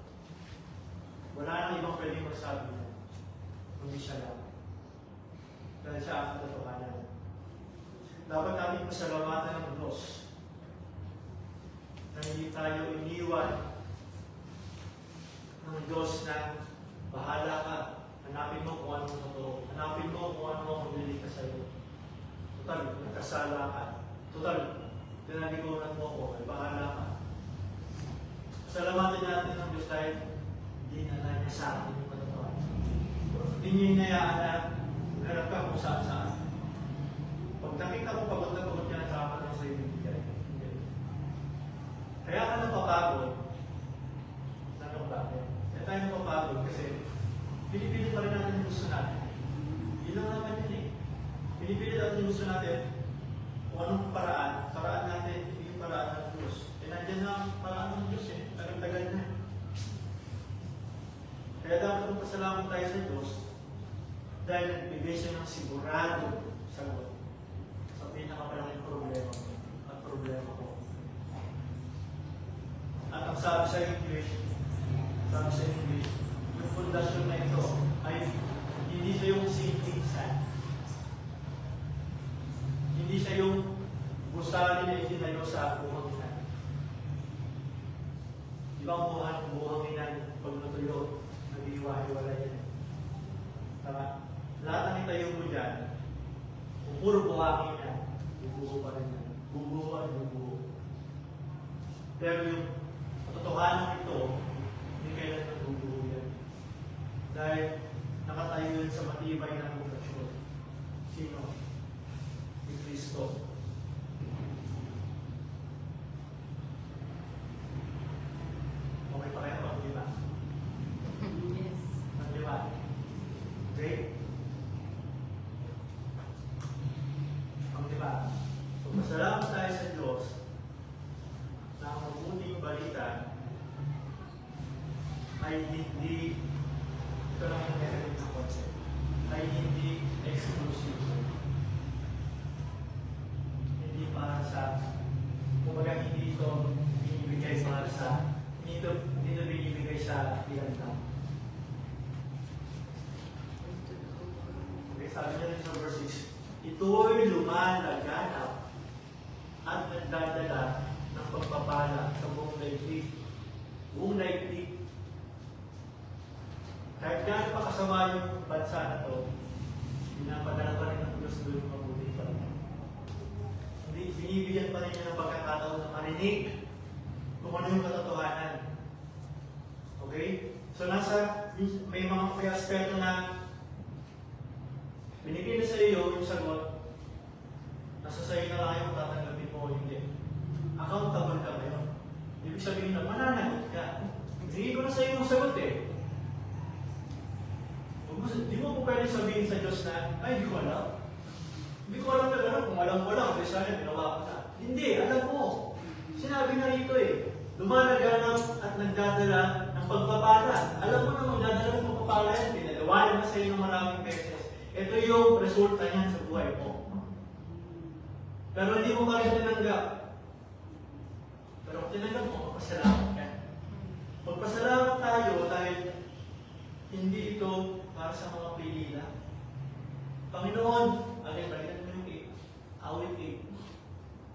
Wala nang ibang pwedeng magsabi niya, kundi siya lang. Dahil siya ang katotohanan. Dapat natin pasalamatan ng Diyos na hindi tayo iniwan ng Diyos na bahala ka. Hanapin mo kung anong totoo. Hanapin mo kung ano ang magliligtas sa iyo. Total, nagkasala ka. Total, tinaligunan mo ko. Ay bahala ka. Pasalamatan natin ng Diyos dahil hindi na lang niya sa atin yung katotohanan. Hindi niya inayaan na meron ka kung saan-saan. Pag nakita mo pagod na pagod ka na sa akin ng sa iyo, hindi. Kaya ka napapagod. Ano bakit? Kaya tayo napapagod kasi pinipili pa rin natin yung gusto natin. Yun lang naman yun eh. Pinipili natin yung gusto natin kung anong paraan natin, hindi yung paraan ng Diyos. Eh nandiyan na ang paraan ng Diyos eh. Tagal-tagal na. Kaya dapat magpasalamat tayo sa Diyos dahil nagbibigay siya ng sigurado sagot sa pinakapalaking problema at problema ko. At ang sabi sa English, yung pundasyon na ito ay hindi siya yung sinking sand. Hindi siya yung gusali na itinayo sa buhanginan. Di ba ang buhanginan pag natuyo, nag-iwa-iwala yan. Tama? Lahat ng itayo mo dyan, kung puro buhanginan, bubuho pa rin yan. Bubuho at bubuho. Pero yung katotohanan ito, hindi kailan nagbubuho yan. Dahil nakatayo yun sa matibay na pundasyon. Sino? Ni Kristo. Okay pa kaya pag lima? Yes. Pag lima? Great. Pag lima. Pagpasalamat tayo sa Diyos na ang mabuting balita ay hindi ito lang ang negative na concept. sabi niya rin sa verse 6, ito'y lumalaganap at nagdadala ng pagpapala sa buong daigdig. Buong daigdig. Kahit gaano pa kasama yung bansa na to, pinapadala pa rin ng Diyos doon yung mabuti pa rin. Hindi, binibigyan pa rin niya ng pagkakataon na marinig kung ano yung katotohanan. Okay? So may aspeto na binigay na sa iyo yung sagot, nasa sa'yo na lang yung tatanggapin mo o hindi. Accountable ka ngayon. Ibig sabihin na mananagot ka. Hindi ko na sa iyo yung sagot eh. Hindi mo po pwede sabihin sa Diyos na, ay, hindi ko alam. Hindi ko alam na gano'n. Kung alam ko lang, kasi sana ginawa ko na. Hindi, alam mo. Sinabi na rito eh. Lumalaganap at nagdadala ng pagpapala. Alam mo na magdadala ng pagpapala yan. Pinaliwanag na sa iyo ng maraming beses. Ito yung resulta niyan sa buhay mo. Pero hindi mo pa rin tinanggap. Pero kung tinanggap mo, magpasalamat ka. Magpasalamat tayo dahil hindi ito para sa mga pilila. Panginoon, balikan mo yung awit 8.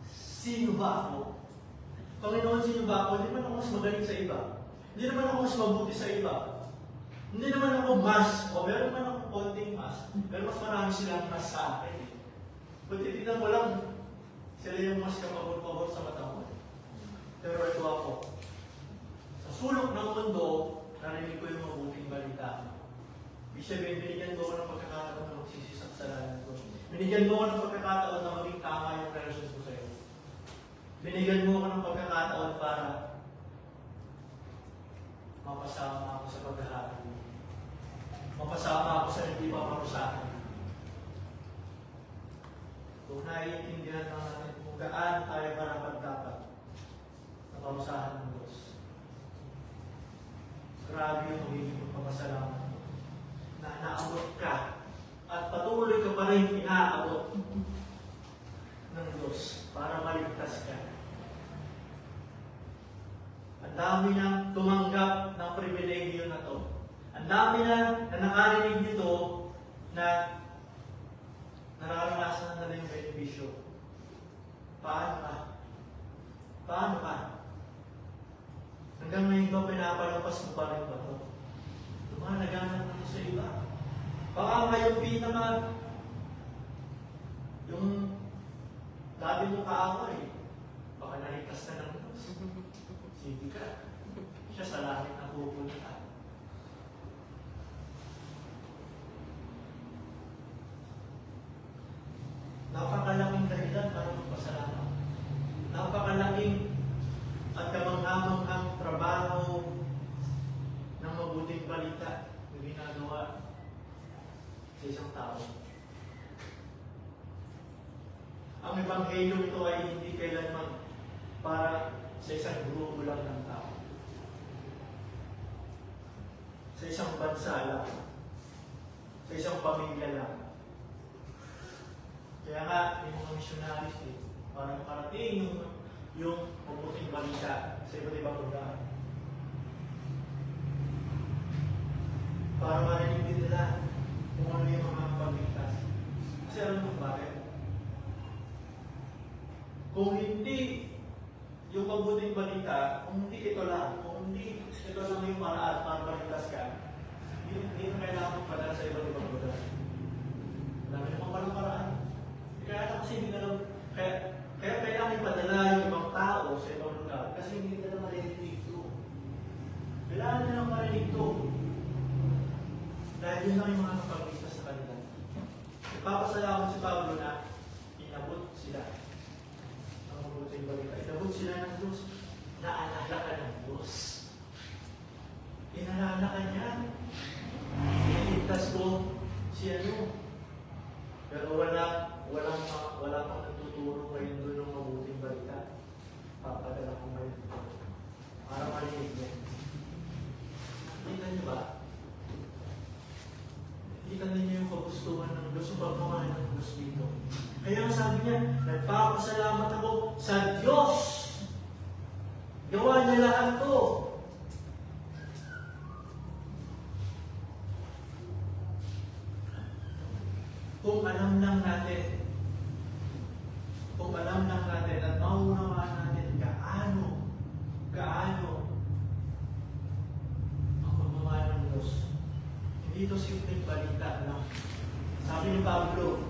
Sino ba ako? Panginoon, sino ba ako? Hindi naman ako mas magaling sa iba. Hindi naman ako mas mabuti sa iba. Hindi naman ako mas, o meron naman ako konting mas, pero mas marami silang mas sa akin. Kung titignan mo lang, sila yung mas kapabor-pabor sa mata mo. Pero ito ako. Sa sulok ng mundo, narinig ko yung mabuting balita. Ibig sabihin, binigyan mo ko ng pagkakataon na magsisisak sa lalan ko. Binigyan mo ko ng pagkakataon na maging tama yung relasyon ko sa iyo. Binigyan mo ko ng pagkakataon para mapasama ako sa paghahabi mo. Mapasama ako sa hindi paparusahan. Kung naiintindihan lang natin kung gaano tayo karapat-dapat na parusahan ng Diyos. Grabe yung magiging pagpapasalamat mo na naabot ka at patuloy ka pa rin inaabot ng Diyos para maligtas ka. Ang dami nang tumanggap ng pribilegyo na to. Ang dami na nakarinig nito na nararanasan na nila yung benepisyo. Paano ka? Paano ka? Hanggang ngayon ba pinapalampas mo pa rin ba ito? Lumalaganap na ito sa iba. Baka ngayong pinaka yung dati mo kaaway, baka nahikas na ng Diyos. Sige ka. Siya sa langit na pupunta. Napakalaking dahilan para magpasalamat. Napakalaking at kamanghamanghang trabaho ng mabuting balita na ginagawa sa isang tao. Ang ebanghelyo ito ay hindi kailanman para sa isang grupo lang ng tao. Sa isang bansa lang. Sa isang pamilya lang. Kaya nga, may mga missionaries para makarating yung mabuting balita sa iba't ibang lugar. Para marinig din nila kung ano yung mga pagligtas. Kasi alam mo bakit? Kung hindi yung mabuting balita, kung hindi ito lang, kung hindi ito lang yung paraan para maligtas ka, hindi mo kailangan magpadala sa iba't ibang lugar. Dami namang palang paraan. Kaya kasi hindi na lang, kaya kailangan ipadala yung ibang tao sa ibang lugar kasi hindi nila marinig ito. Kailangan nila marinig ito. Dahil yun lang yung mga kapag-ligtas sa kanila. Ipapasalamat si Pablo na inabot sila ng mabuting balita. Inabot sila ng Diyos. Naalala ka ng Diyos. Inaalala ka niya. Iligtas ko si ano. Pero wala pang natuturo ngayon doon ng mabuting balita. Papadala ko ngayon. Para marinig niya. Kita niyo ba? Kita niyo yung kagustuhan ng Diyos, yung pagmamahal ng Diyos dito. Kaya sabi niya, nagpapasalamat ako sa Diyos. Gawa niya lahat to. Kung alam lang natin at maunawaan natin gaano ang pagmamahal ng Diyos. Hindi ito simpleng balita lang. Sabi ni Pablo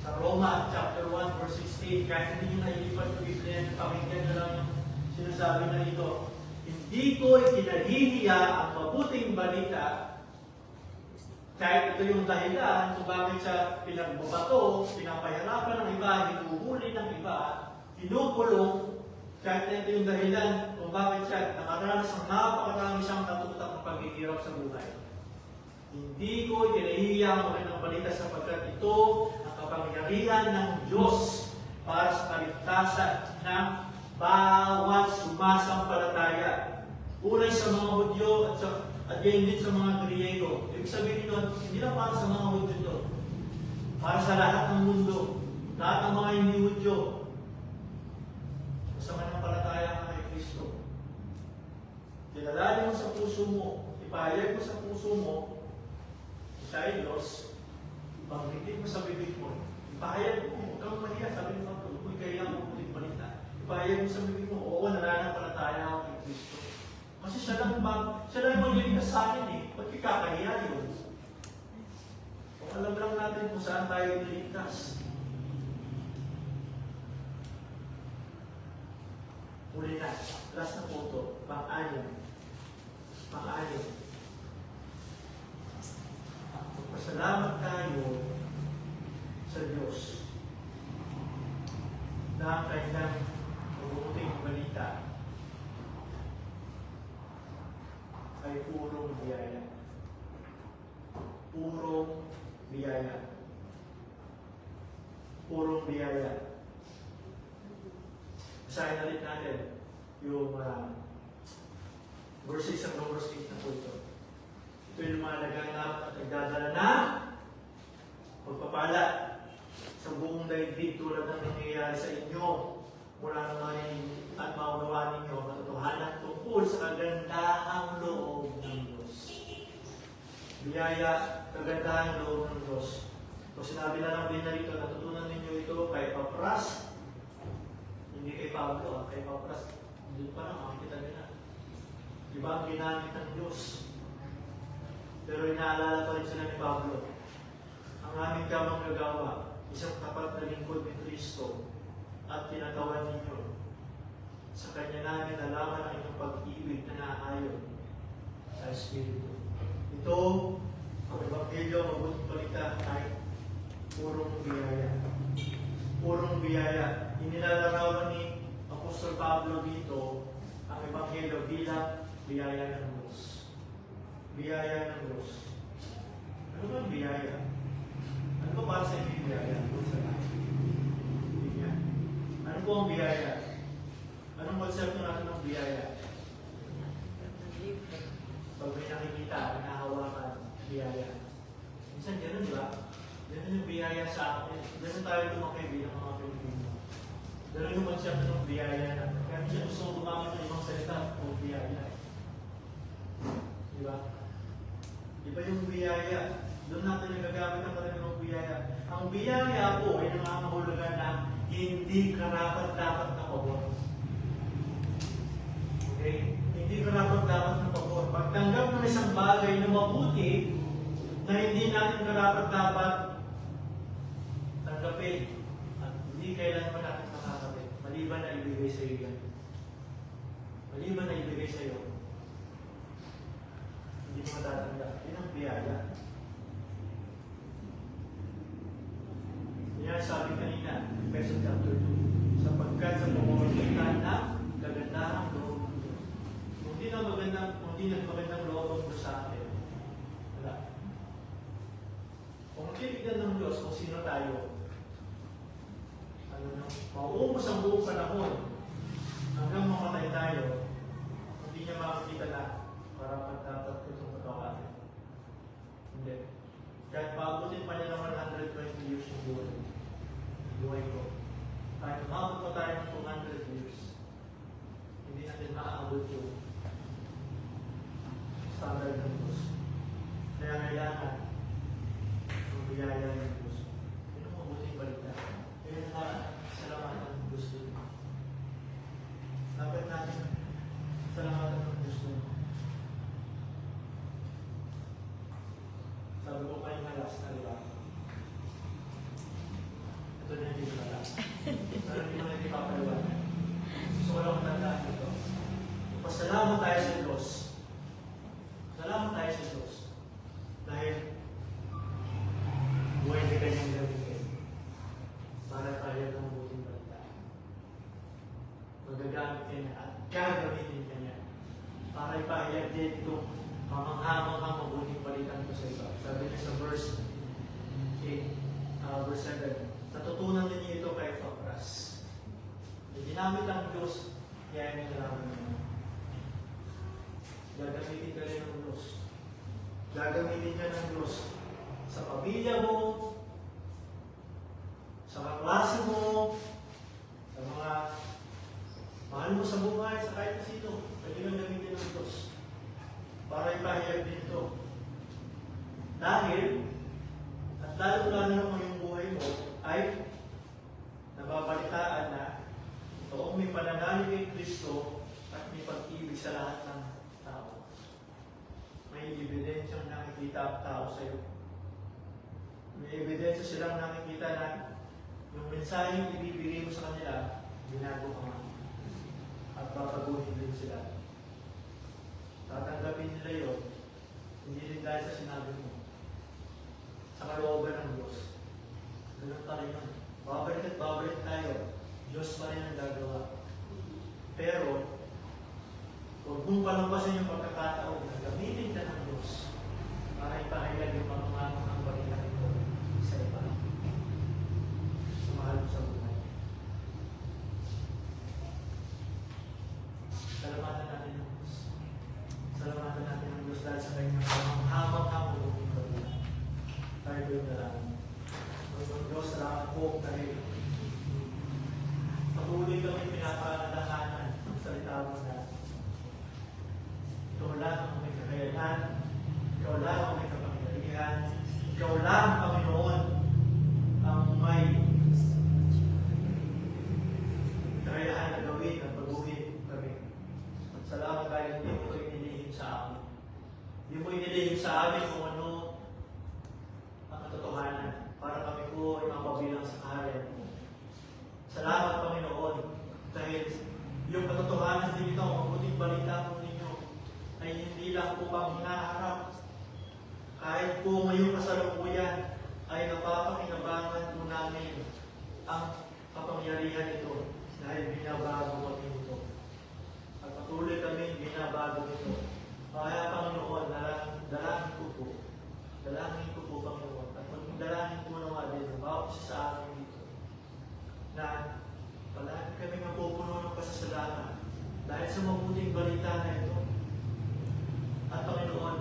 sa Roma chapter 1 verse 16, kahit hindi nyo nailipat yung Biblia, pakinggan nyo lang yung sinasabi na ito. Hindi ko ikinahihiya ang mabuting balita, kahit ito yung dahilan kung bakit siya pinagbabato, pinapahirapan ng iba, hinuhuli ng iba, kinukulong, kahit ito yung dahilan kung bakit siya nakaranas ng napakarami siyang natutak ng paghihirap sa buhay. Hindi ko ikinahihiya ang magandang balita sapagkat ito ang kapangyarihan ng Diyos para sa kaligtasan ng bawat sumasampalataya. Unay sa mga Hudyo at gayon din sa mga Griego. Ibig sabihin nun, hindi lang para sa mga Hudyo ito. Para sa lahat ng mundo. Lahat ng mga hindi Hudyo. Sa manampalataya ka kay Kristo. Kinalali mo sa puso mo. Ipahayag mo sa puso mo. Siya ay Diyos. Banggitin mo sa bibig mo. Ipahayag mo. Huwag kang mahiya. Sabi mo, huwag kaya mo ulit balita. Ipahayag mo sa bibig mo. Oo, nananampalataya ako kay Kristo. Kasi siya lang magliligtas sa akin eh. Ba't kakahiya yun? Kung alam lang natin kung saan tayo niligtas. Uli na. Last na punto. Pang-anim. Magpasalamat tayo sa Diyos na ang kanyang mabuting balita ay purong biyaya. Purong biyaya. Purong biyaya. Basahin na rin natin yung verse 6 at verse 8 na po ito. Ito yung mga naganap at nagdadala na magpapala sa buong daigdig tulad ng nangyayari sa inyo mula ngayon at maunawaan ninyo ang katotohanan tungkol sa kagandahang loob ng Diyos. Biyaya, kagandahang loob ng Diyos. So sinabi na lang din na rito, natutunan ninyo ito kay Papras, hindi kay Pablo, kay Papras. Hindi pa lang, makikita nila. Diba ang ginamit ng Diyos? Pero inaalala pa rin sila ni Pablo. Ang aming kamang gagawa, isang tapat na lingkod ni Kristo at tinatawan ninyo. Sa Kanya namin nalaman ang inyong pag-ibig na naayon sa Espiritu. Ito, ang Ebanghelyo, mabuting balita ay purong biyaya. Purong biyaya. Inilalarawan ni Apostol Pablo dito ang Ebanghelyo bilang biyaya ng Diyos. Biyaya ng Diyos. Ano ba ang biyaya? Ano ba para sa inyo biyaya? Ano po ang biyaya? Anong konsepto natin ng biyaya? Pag may nakikita, nahawakan, biyaya. Minsan gano'n ba? Gano'n yung biyaya sa akin. Gano'n tayo lumaki bilang mga Pilipino. Gano'n yung konsepto ng biyaya na. Kaya minsan gusto gumamit ng ibang salita o biyaya. Di ba? Iba yung biyaya. Doon natin nagagamit ang kanilang biyaya. Ang biyaya po ay nangangahulugan na hindi karapat-dapat na pabor. Okay? Hindi karapat-dapat na pabor. Pagtanggap ng isang bagay na mabuti na hindi natin karapat-dapat tanggapin at hindi kailanman natin makakapit. Maliban na ibigay sa iyo yan. Maliban na ibigay sa iyo. Hindi mo matatanggap. Yan ang biyaya. Yan sabi kanina, Ephesians chapter 2, sapagkat sa pamamagitan ng kagandahang loob ng Diyos. Kung di na magandang loob ng Diyos sa atin, wala. Kung titignan ng Diyos kung sino tayo, mauubos ang buong panahon hanggang mamatay tayo, hindi niya makakita na dapat itong patawarin. Hindi. Kahit paabutin pa niya ng 120 years yung buhay ko. Kahit umabot pa tayo ng 200 years, hindi natin maaabot yung standard ng Diyos. Kaya kailangan ang biyaya ng Diyos. ganun. Natutunan ninyo ito kay Epapras. Ginamit ang Diyos, kaya niya nalaman mo. Gagamitin ka rin ng Diyos. Gagamitin ka ng Diyos sa pamilya mo, sa kaklase mo, sa mga mahal mo sa buhay, sa kahit sino. Pwede kang gamitin ng Diyos para ipahayag din ito. Dahil, at lalo-lalo naman yung buhay mo ay nababalitaan na itoong may pananalig kay Kristo at may pag-ibig sa lahat ng tao. May ebidensyang nakikita ang tao sa iyo. May ebidensya silang nakikita na yung mensaheng ibibigay mo sa kanila, binago ka nga. At papaguhin din sila. Tatanggapin nila yun, hindi rin dahil sa sinabi mo. Sa kalooban ng Diyos. Ganun pa rin yun. Babalik at babalik tayo. Diyos pa rin ang gagawa. Pero, huwag mong palampasin yung pagkakataon na gamitin ka ng Diyos para ipahayag yung pangangako ng balita ito sa iba. Sa mahal mo sa buhay. Salamatan natin ang Diyos. Salamatan natin ang Diyos dahil sa kanyang habang-habang ng balita. Tayo ko yung dalangin. Pagod Diyos, salamat po dahil patuloy kami pinapaalalahanan ng salita mo na ikaw lang ang may kakayahan, ikaw lang ang may kapangyarihan, ikaw lang, Panginoon, ang may kakayahan na gawin at baguhin kami. At salamat dahil hindi mo ito inilihim sa amin. Hindi mo inilihim sa amin kung ano ang katotohanan para kami po ay mapabilang sa kaharian mo. Salamat, Panginoon, dahil yung katotohanan din ito, ang mabuting balita po ninyo, ay hindi lang po pang hinaharap. Kahit po ngayong kasalukuyan, ay napapakinabangan po namin ang kapangyarihan nito dahil binabago kami nito. At patuloy kami binabago nito. Kaya, Panginoon, dalangin ko po, Panginoon, at dalangin ko naman din ang bawat isa sa amin dito, na palagi kami napupuno ng pasasalamat dahil sa mabuting balita na ito. At Panginoon,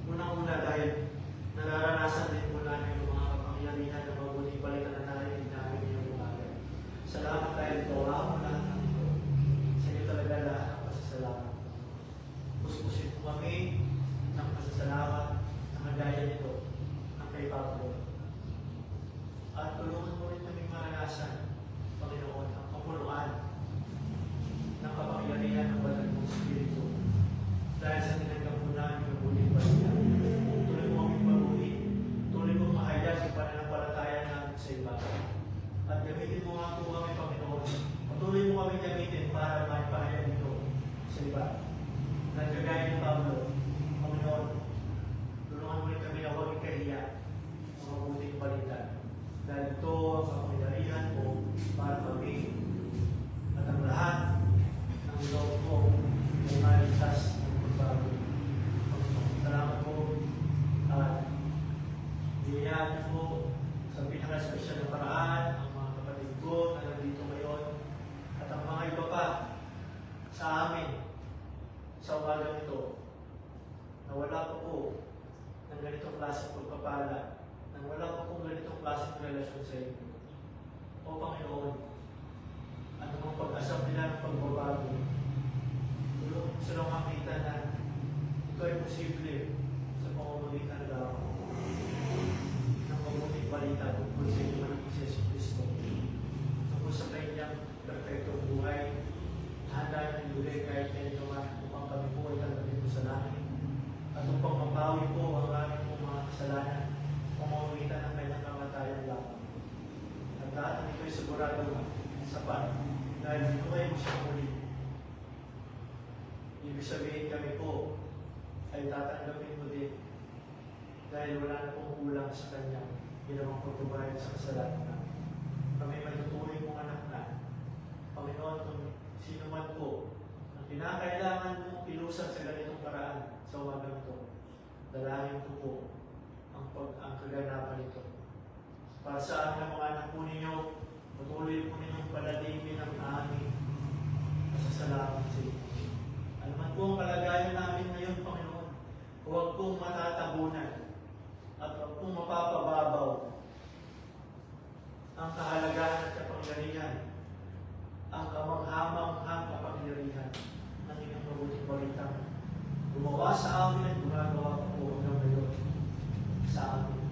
unang-una dahil nararanasan din po namin yung mga kapangyarihan ng mabuting balita na narinig namin ngayong umaga. Salamat dahil gawa mo lahat ng ito. Sa iyo talaga lahat ng pasasalamat. Puspusin po kami ng pasasalamat na kagaya nito ang kay Pablo. At tulungan mo rin kaming maranasan, Panginoon, ang kapuluan ng kapangyarihan ng banal mong Espiritu. Dahil sa tinanggap mo namin yung muling balita. Tuloy mo aming baguhin. Tuloy mo mahayag yung pananampalataya namin sa iba. At gamitin mo nga po kami, Panginoon. Patuloy mo kami gamitin para maipahayag ito sa iba. Nagkagaya ni Pablo, Panginoon, tulungan mo rin kami na huwag ikahiya ang mabuting balita. Dahil ito ang kapangyarihan mo para kami at ang lahat ng loob mo ay maligtas ng pagbago. Salamat po at biyayaan mo sa pinaka-espesyal na paraan ang mga kapatid ko na nandito ngayon at ang mga iba pa sa amin sa umagang ito na wala pa po ng ganitong klaseng pagpapala, nang wala pa pong ganitong klaseng relasyon sa inyo. O Panginoon, ano mang pag-asam nila ng pagbabago, tulong silang makita na ito ay posible sa pamamagitan lang ng mabuting balita tungkol sa inyo ng Isus Kristo. Tungkol sa kanyang perfectong buhay, handa niyang ibigay kahit kayo naman upang kami po ay tanggapin po sa langit at upang mabawi po ang aming po mga kasalanan pamamagitan ng kanyang kamatayan lamang. At lahat ng ito'y sigurado sapat dahil dito kayo siya muli. Ibig sabihin kami po ay tatanggapin mo din dahil wala na pong kulang sa kanyang ginawang pagbabayad sa kasalanan namin. Kami matutuloy mong anak na. Panginoon, kung sino man po ang kinakailangan mong ilusan sa ganitong paraan sa umagang ito, dalangin ko po ang kaganapan nito Para sa amin ang mga anak po ninyo, patuloy po ninyong palalingin ang aming pasasalamat sa inyo. Ano man po ang kalagayan namin ngayon, Panginoon, huwag pong matatabunan at huwag pong mapapababaw ang kahalagahan at kapangyarihan, ang kamanghamanghang kapangyarihan ng inyong mabuting balitang gumawa sa amin at gumagawa pa po hanggang ngayon sa amin.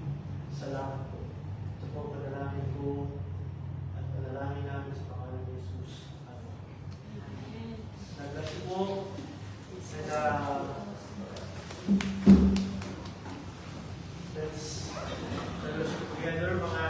Salamat po. Ito po ang panalangin ko at panalangin namin sa pangalan ni Jesus. Amen. Naglasyo po na let's fellowship together mga